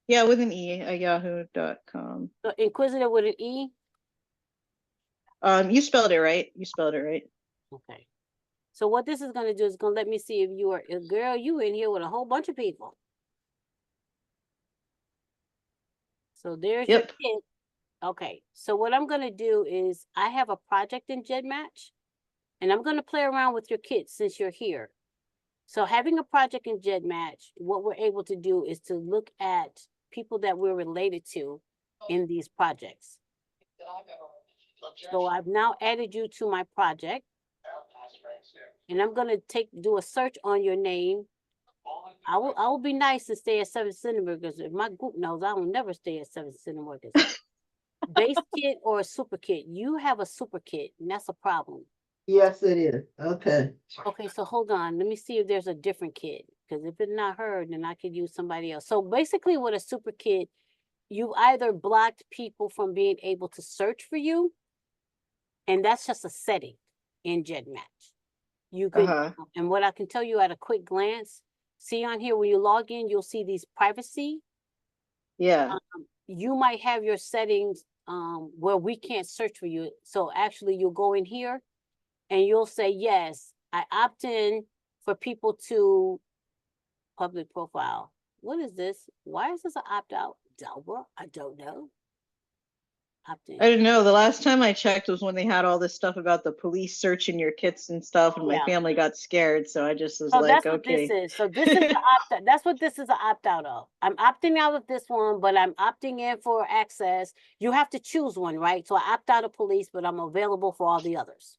Yeah, with an E at yahoo.com. So inquisitive with an E? You spelled it right. You spelled it right. Okay. So what this is gonna do is gonna let me see if you are, girl, you in here with a whole bunch of people. So there's your Yep. kid. Okay, so what I'm gonna do is I have a project in Jet Match, and I'm gonna play around with your kids since you're here. So having a project in Jet Match, what we're able to do is to look at people that we're related to in these projects. So I've now added you to my project, and I'm gonna do a search on your name. I will be nice and stay at 7 centimeters. If my group knows, I will never stay at 7 centimeters. Base kit or a super kit? You have a super kit, and that's a problem. Yes, it is. Okay. Okay, so hold on. Let me see if there's a different kit. Because if it's not her, then I could use somebody else. So basically with a super kit, you either blocked people from being able to search for you, and that's just a setting in Jet Match. You could, and what I can tell you at a quick glance, see on here when you log in, you'll see these privacy. Yeah. You might have your settings where we can't search for you. So actually you'll go in here and you'll say, yes, I opt in for people to public profile. What is this? Why is this an opt out? Delbra? I don't know. Opt in. I don't know. The last time I checked was when they had all this stuff about the police searching your kits and stuff, and my family got scared. So I just was So like, that's what okay. this is. So this is the opt out. That's what this is an opt out of. I'm opting out of this one, but I'm opting in for access. You have to choose one, right? So I opt out of police, but I'm available for all the others.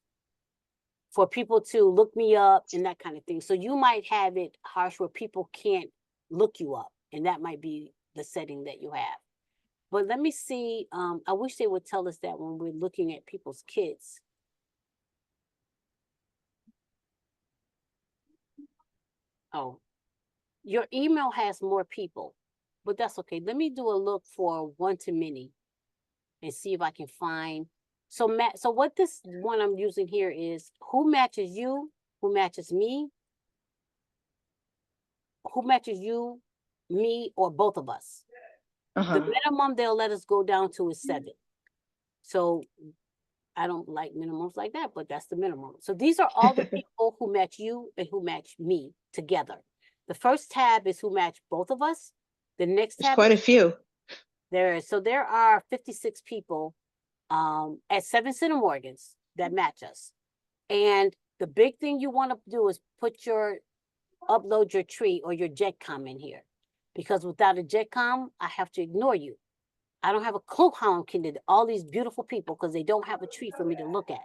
For people to look me up and that kind of thing. So you might have it harsh where people can't look you up, and that might be the setting that you have. But let me see. I wish they would tell us that when we're looking at people's kids. Oh, your email has more people, but that's okay. Let me do a look for one-to-many and see if I can find. So what this one I'm using here is who matches you, who matches me, who matches you, me, or both of us. The minimum they'll let us go down to is 7. So I don't like minimums like that, but that's the minimum. So these are all the people who match you and who match me together. The first tab is who match both of us. The next tab, quite a few. There are 56 people at 7 centimorgans that match us. And the big thing you want to do is upload your tree or your JetCom in here. Because without a JetCom, I have to ignore you. I don't have a clue how I'm connected to all these beautiful people because they don't have a tree for me to look at.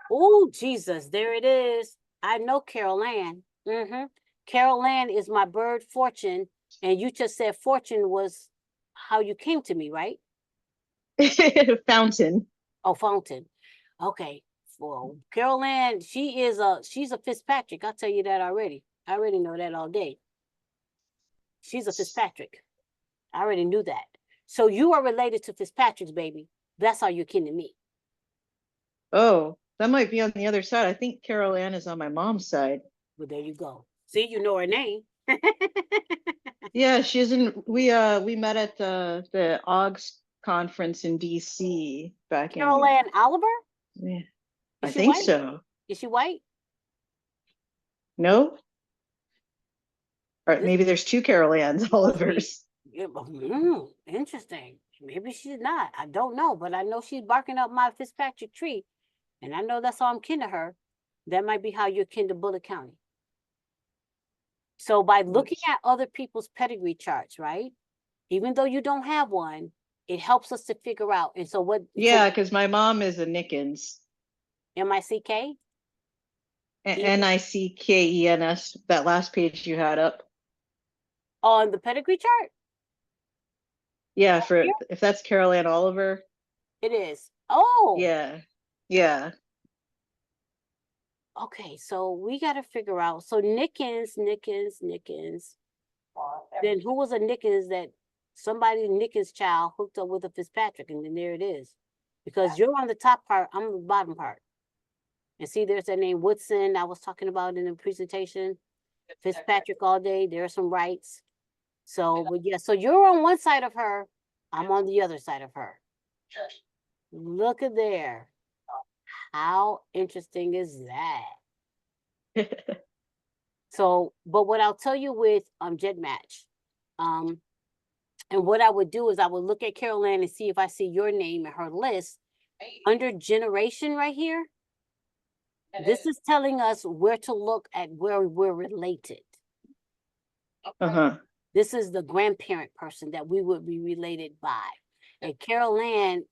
Oh, Jesus, there it is. I know Carol Ann. Carol Ann is my bird Fortune. And you just said Fortune was how you came to me, right? Fountain. Oh, Fountain. Okay. Well, Carol Ann, she's a Fitzpatrick. I'll tell you that already. I already know that all day. She's a Fitzpatrick. I already knew that. So you are related to Fitzpatrick's, baby. That's how you're kin to me. Oh, that might be on the other side. I think Carol Ann is on my mom's side. Well, there you go. See, you know her name. Yeah, she's in. We met at the AUGS conference in DC back Carol in. Ann Oliver? Yeah, I Is she think white? so. Is she white? No? Or This- maybe there's two Carol Ann's Olivers. Yeah, interesting. Maybe she's not. I don't know, but I know she's barking up my Fitzpatrick tree, and I know that's how I'm kin to her. That might be how you're kin to Bullock County. So by looking at other people's pedigree charts, right? Even though you don't have one, it helps us to figure out. And so what? Yeah, because my mom is a Nickens. M-I-C-K? Nickens, that last page you had up. On the pedigree chart? Yeah, for if that's Carol Ann Oliver. It is. Oh. Yeah. Yeah. Okay, so we got to figure out. So Nickens. Then who was a Nickens that somebody Nickens child hooked up with a Fitzpatrick, and then there it is. Because you're on the top part, I'm on the bottom part. And see, there's that name Woodson I was talking about in the presentation. Fitzpatrick all day. There are some rights. So, but yeah, so you're on one side of her, I'm on the other side of her. Look at there. How interesting is that? So, but what I'll tell you with GEDmatch, and what I would do is I would look at Carol Ann and see if I see your name in her list under generation right here. This is telling us where to look at where we're related. Uh-huh. This is the grandparent person that we would be related by. And Carol Ann,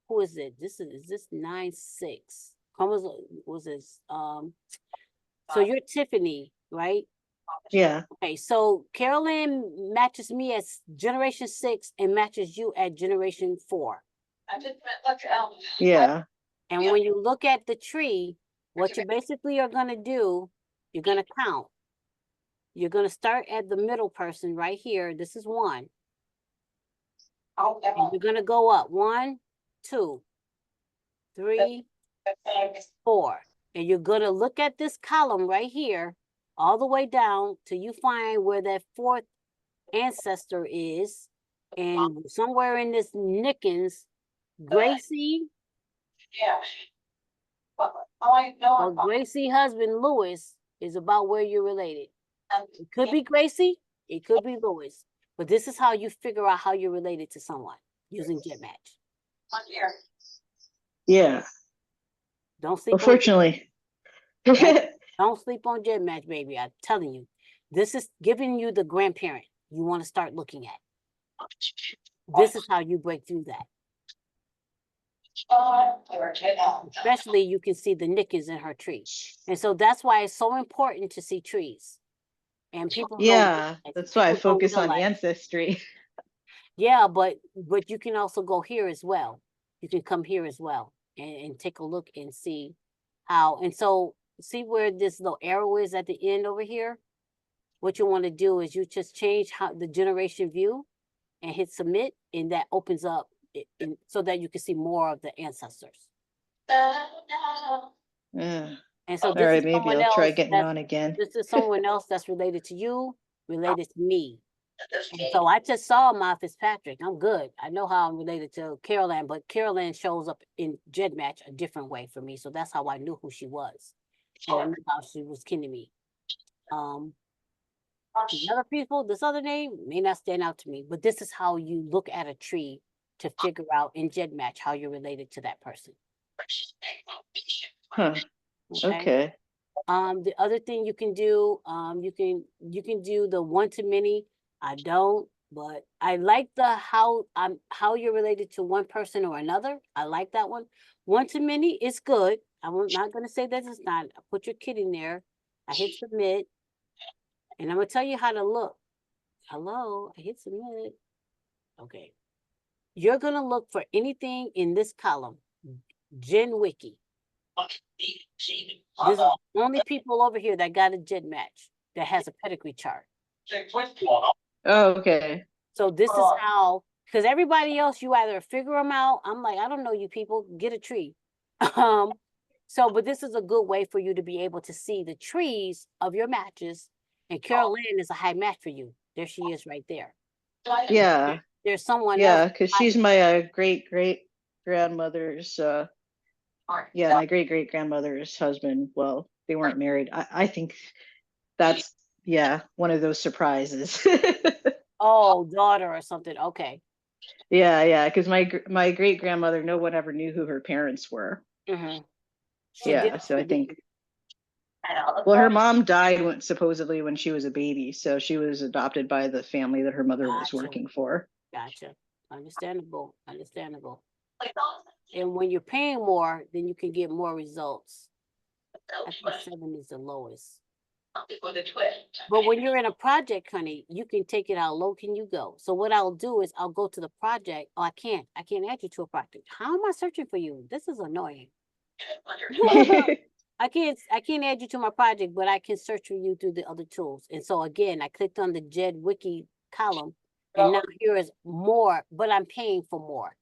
who is it? Is this 9-6? Was this so you're Tiffany, right? Yeah. Okay, so Carol Ann matches me as generation 6 and matches you at generation 4. Yeah. And when you look at the tree, what you basically are going to do, you're going to count. You're going to start at the middle person right here. This is 1. And you're going to go up 1, 2, 3, 4. And you're going to look at this column right here, all the way down till you find where that 4th ancestor is. And somewhere in this Nickens, Gracie, or Gracie husband Lewis is about where you're related. It could be Gracie, it could be Lewis, but this is how you figure out how you're related to someone using GEDmatch. Yeah. Don't sleep. Unfortunately. Don't sleep on GEDmatch, baby. I'm telling you, this is giving you the grandparent you want to start looking at. This is how you break through that. Especially you can see the Nickens in her tree. And so that's why it's so important to see trees. And people Yeah, that's why I people don't focus on realize. ancestry. Yeah, but you can also go here as well. You can come here as well and take a look and see how. And so see where this little arrow is at the end over here? What you want to do is you just change how the generation view and hit submit, and that opens up so that you can see more of the ancestors. Yeah. And so All this right, is maybe someone I'll try else getting on again. this is someone else that's related to you, related to me. And so I just saw my Fitzpatrick. I'm good. I know how I'm related to Carol Ann, but Carol Ann shows up in GEDmatch a different way for me. So that's how I knew who she was. And I knew how she was kin to me. The other people, this other name may not stand out to me, but this is how you look at a tree to figure out in GEDmatch how you're related to that person. Huh. Okay. The other thing you can do, you can do the one-to-many. I don't, but I like the how you're related to one person or another. I like that one. One-to-many is good. I'm not gonna say that it's not. I put your kid in there. I hit submit, and I'm gonna tell you how to look. Hello, I hit submit. Okay. you're gonna look for anything in this column, Gen Wiki. This is the only people over here that got a gen match that has a pedigree chart. Oh, okay. So this is how, because everybody else, you either figure them out. I'm like, I don't know you people, get a tree. But this is a good way for you to be able to see the trees of your matches. And Carol Ann is a high match for you. There she is right there. Yeah. There's someone Yeah, else. because she's my great grandmother's my great grandmother's husband. Well, they weren't married. I think that's one of those surprises. Oh, daughter or something. Okay. Yeah, because my great grandmother, no one ever knew who her parents were. Mm-hmm. Yeah, so I think. Well, her mom died supposedly when she was a baby, so she was adopted by the family that her mother was working for. Gotcha. Understandable. And when you're paying more, then you can get more results. I think 7 is the lowest. But when you're in a project, honey, you can take it how low can you go. So what I'll do is I'll go to the project. Oh, I can't add you to a project. How am I searching for you? This is annoying. I can't add you to my project, but I can search for you through the other tools. And so again, I clicked on the Jed Wiki column, and now here is more, but I'm paying for more.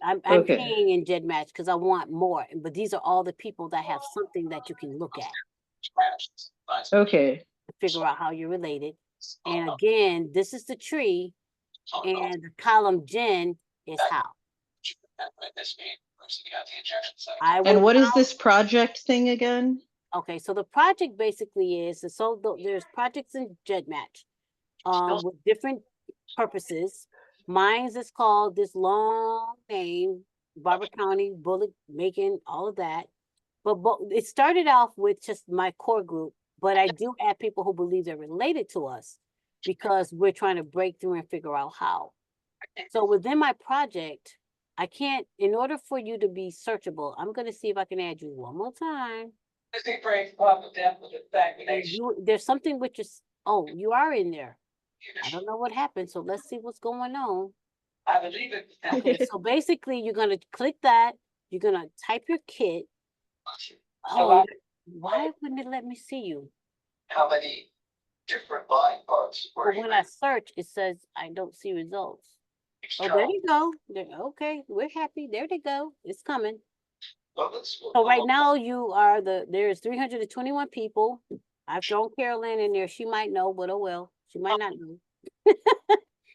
I'm paying in Jed Match because I want more. But these are all the people that have something that you can look at. Okay. To figure out how you're related. And again, this is the tree, and the column Gen is how. And what is this project thing again? Okay, so the project basically is, there's projects in GEDmatch with different purposes. Mine's is called this long name, Barber County, Bullock, Macon, all of that. But it started off with just my core group, but I do add people who believe they're related to us because we're trying to break through and figure out how. So within my project, I can't, in order for you to be searchable, I'm going to see if I can add you one more time. There's something with your, oh, you are in there. I don't know what happened, so let's see what's going on. I believe it. Okay, so basically you're going to click that. You're going to type your kit. Oh, why wouldn't it let me see you? How many different body parts were But when I search, it says I don't see results. Oh, there you go. Okay, we're happy. There they go. It's coming. So right now you are there's 321 people. I've thrown Carolyn in there. She might know, but oh well. She might not know.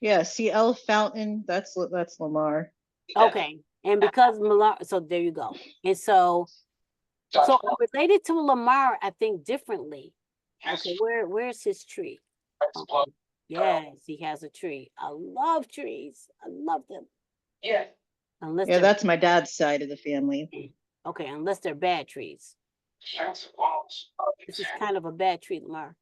Yeah, CL Fountain, that's Lamar. Okay. And because so there you go. And so I'm related to Lamar, I think differently. Okay, where's his tree? Okay. Yes, he has a tree. I love trees. I love them. Yeah. Yeah, that's my dad's side of the family. Okay, unless they're bad trees. This is kind of a bad tree, Lamar.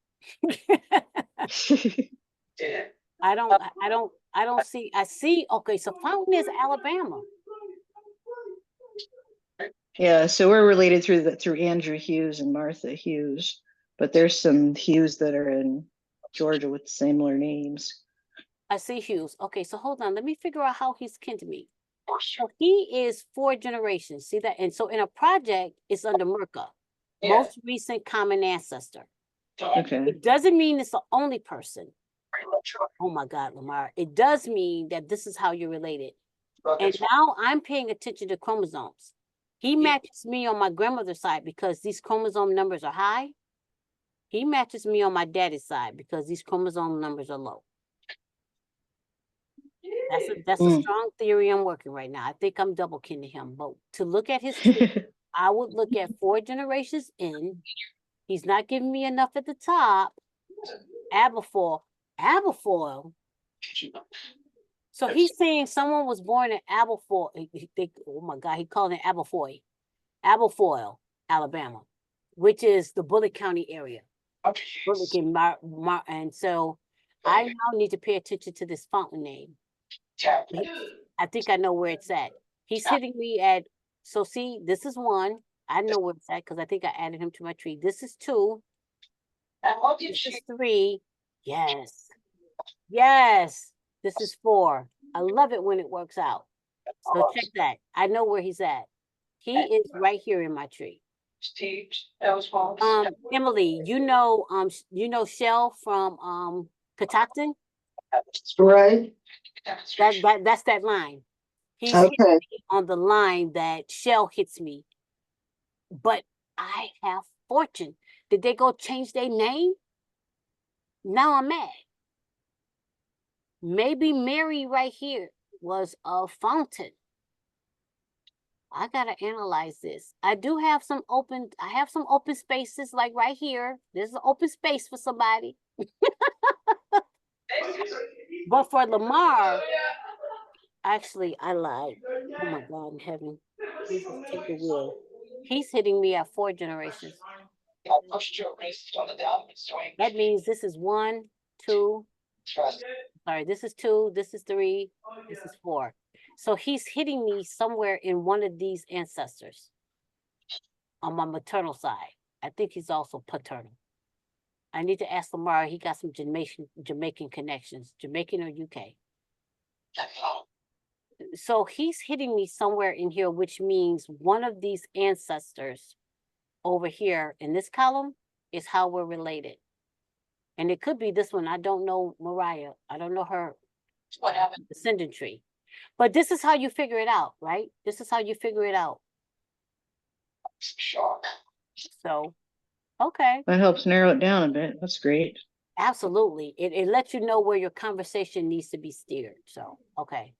I don't see. I see. Okay, so Fountain is Alabama. Yeah, so we're related through Andrew Hughes and Martha Hughes, but there's some Hughes that are in Georgia with similar names. I see Hughes. Okay, so hold on. Let me figure out how he's kin to me. So he is 4 generations. See that? And so in a project, it's under Merca, most recent common ancestor. Okay. It doesn't mean it's the only person. Oh my God, Lamar. It does mean that this is how you're related. And now I'm paying attention to chromosomes. He matches me on my grandmother's side because these chromosome numbers are high. He matches me on my daddy's side because these chromosome numbers are low. That's a strong theory I'm working right now. I think I'm double kin to him. But to look at his tree, I would look at 4 generations in. He's not giving me enough at the top. Aberfoyle. So he's saying someone was born in Aberfoyle. Oh my God, he called it Aberfoyle, Alabama, which is the Bullock County area. Bullock and so I now need to pay attention to this fountain name. I think I know where it's at. He's hitting me at, so see, this is 1. I know where it's at because I think I added him to my tree. This is 2. This is 3. Yes. Yes. This is 4. I love it when it works out. So check that. I know where he's at. He is right here in my tree. Steve, that was fun. Emily, you know Shell from Catoctin? Right? That's that line. He's hitting Okay. me on the line that Shell hits me. But I have Fortune. Did they go change their name? Now I'm mad. Maybe Mary right here was a fountain. I gotta analyze this. I have some open spaces like right here. There's an open space for somebody. But for Lamar, actually, I lied. Oh my God in heaven. Jesus, take the wheel. He's hitting me at 4 generations. I pushed your wrist on the downward swing. That means this is 1, 2. Trust. Sorry, this is 2, this is 3, this is 4. So he's hitting me somewhere in one of these ancestors on my maternal side. I think he's also paternal. I need to ask Lamar, he got some Jamaican connections, Jamaican or UK. So he's hitting me somewhere in here, which means one of these ancestors over here in this column is how we're related. And it could be this one. I don't know Mariah. I don't know her What happened? descendant tree. But this is how you figure it out, right? This is how you figure it out. Shock. So, okay. That helps narrow it down a bit. That's great. Absolutely. It lets you know where your conversation needs to be steered. So, okay.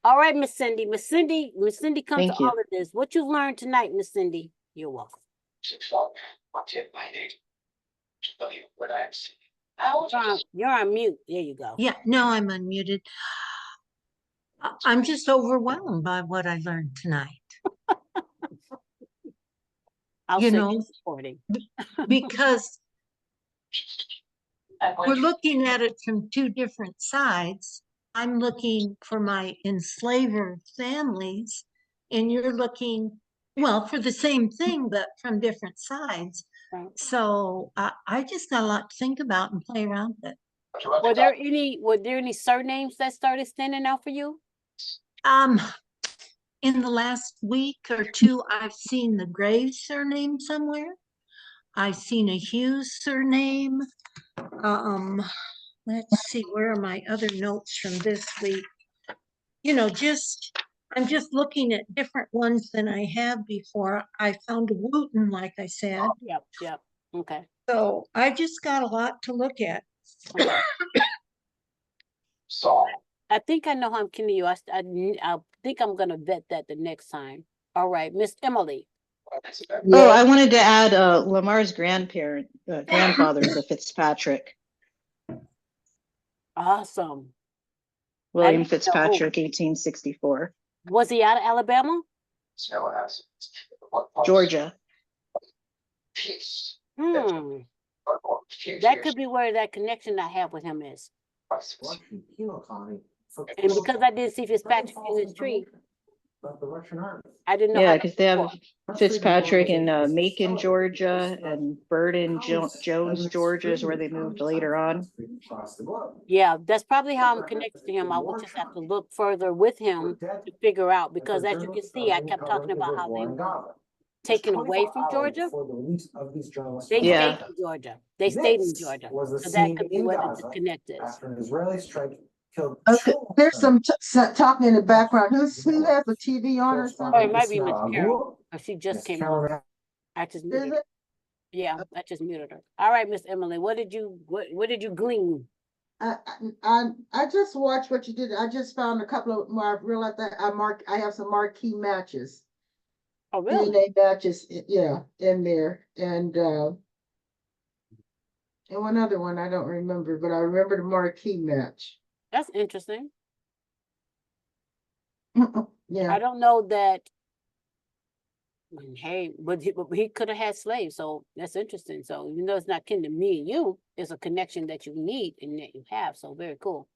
All right, Miss Cindy. Miss Cindy comes Thank to you. all of this. What you learned tonight, Miss Cindy? You're welcome. 6 o'clock. What's it by date? Tell you what I'm seeing. You're on mute. There you go. Yeah, no, I'm unmuted. I'm just overwhelmed by what I learned tonight. I'll You send know, you recording. because And we're when looking at it from 2 different sides. I'm looking for my enslaver families, and you're looking, well, for the same thing, but from different sides. Right. So I just got a lot to think about and play around with. Were there any surnames that started standing out for you? In the last week or 2, I've seen the Graves surname somewhere. I've seen a Hughes surname. Let's see, where are my other notes from this week? You know, I'm just looking at different ones than I have before. I found a WOODSON, like I said. Yep. Okay. So I just got a lot to look at. saw. I think I know how I'm kidding you. I think I'm gonna vet that the next time. All right, Miss Emily. Oh, I wanted to add Lamar's grandfather is a Fitzpatrick. Awesome. William didn't know. Fitzpatrick, 1864. Was he out of Alabama? So as Georgia. Peace. Hmm. That could be where that connection I have with him is. And because I didn't see Fitzpatrick in his tree, I didn't know. Yeah, how because they have before. Fitzpatrick in Macon, Georgia, and Burden, Jones, Georgia is where they moved later on. Yeah, that's probably how I'm connected to him. I will just have to look further with him to figure out, because as you can see, I kept talking about how they were taken away from Georgia. They Yeah. stayed in Georgia. They stayed in Georgia. So that could be where the disconnect is. After an Israeli strike killed Okay, there's some talking in the background. Who has the TV on or Oh, it something? might be Miss Carol. Or she just came on. I just Is muted her. it? Yeah, I just muted her. All right, Miss Emily, what did you glean? I just watched what you did. I just found a couple of more. I realized that I have some marquee matches. Oh, really? DNA matches, yeah, in there. And one other one I don't remember, but I remember the marquee match. That's interesting. Yeah. I don't know that. Hey, but he could have had slaves, so that's interesting. So even though it's not kin to me and you, it's a connection that you need and that you have. So very cool.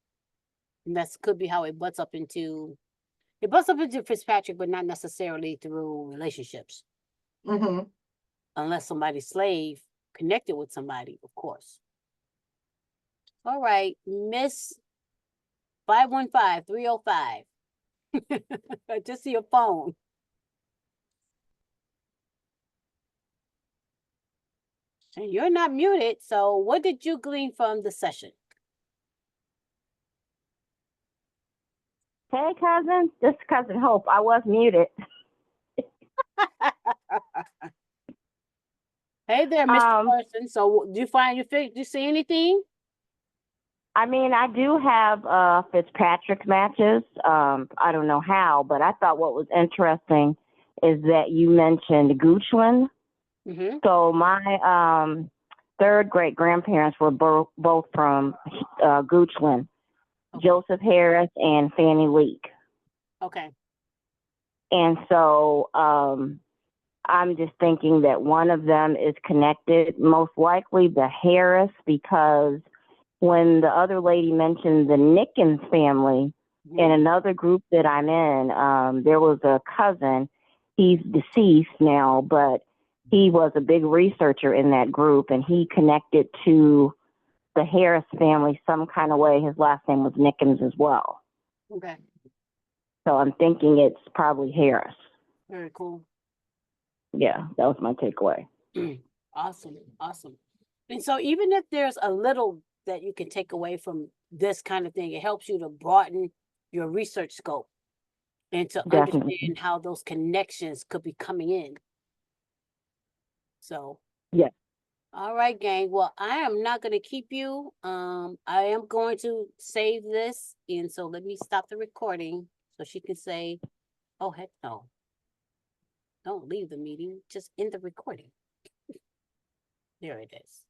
And that's could be how it butts up into Fitzpatrick, but not necessarily through relationships, Mm-hmm. unless somebody's slave connected with somebody, of course. All right, Miss 515-305. I just see your phone. And you're not muted, so what did you glean from the session? Hey, cousin. This is Cousin Hope. I was muted. Hey there, Mr. Person. So do you see anything? I mean, I do have Fitzpatrick matches. I don't know how, but I thought what was interesting is that you mentioned Goochland. Mm-hmm. So my third great grandparents were both from Goochland, Okay. Joseph Harris and Fannie Leake. Okay. And so I'm just thinking that one of them is connected, most likely the Harris, because when the other lady mentioned the Nickens family, Mm-hmm. in another group that I'm in, there was a cousin. He's deceased now, but he was a big researcher in that group, and he connected to the Harris family some kind of way. His last name was Nickens as well. Okay. So I'm thinking it's probably Harris. Very cool. Yeah, that was my takeaway. Awesome. Awesome. And so even if there's a little that you can take away from this kind of thing, it helps you to broaden your research scope and to Definitely. understand how those connections could be coming in. So, Yeah. all right, gang. Well, I am not going to keep you. I am going to save this. And so let me stop the recording so she can say, oh, heck no. Don't leave the meeting. Just end the recording. There it is.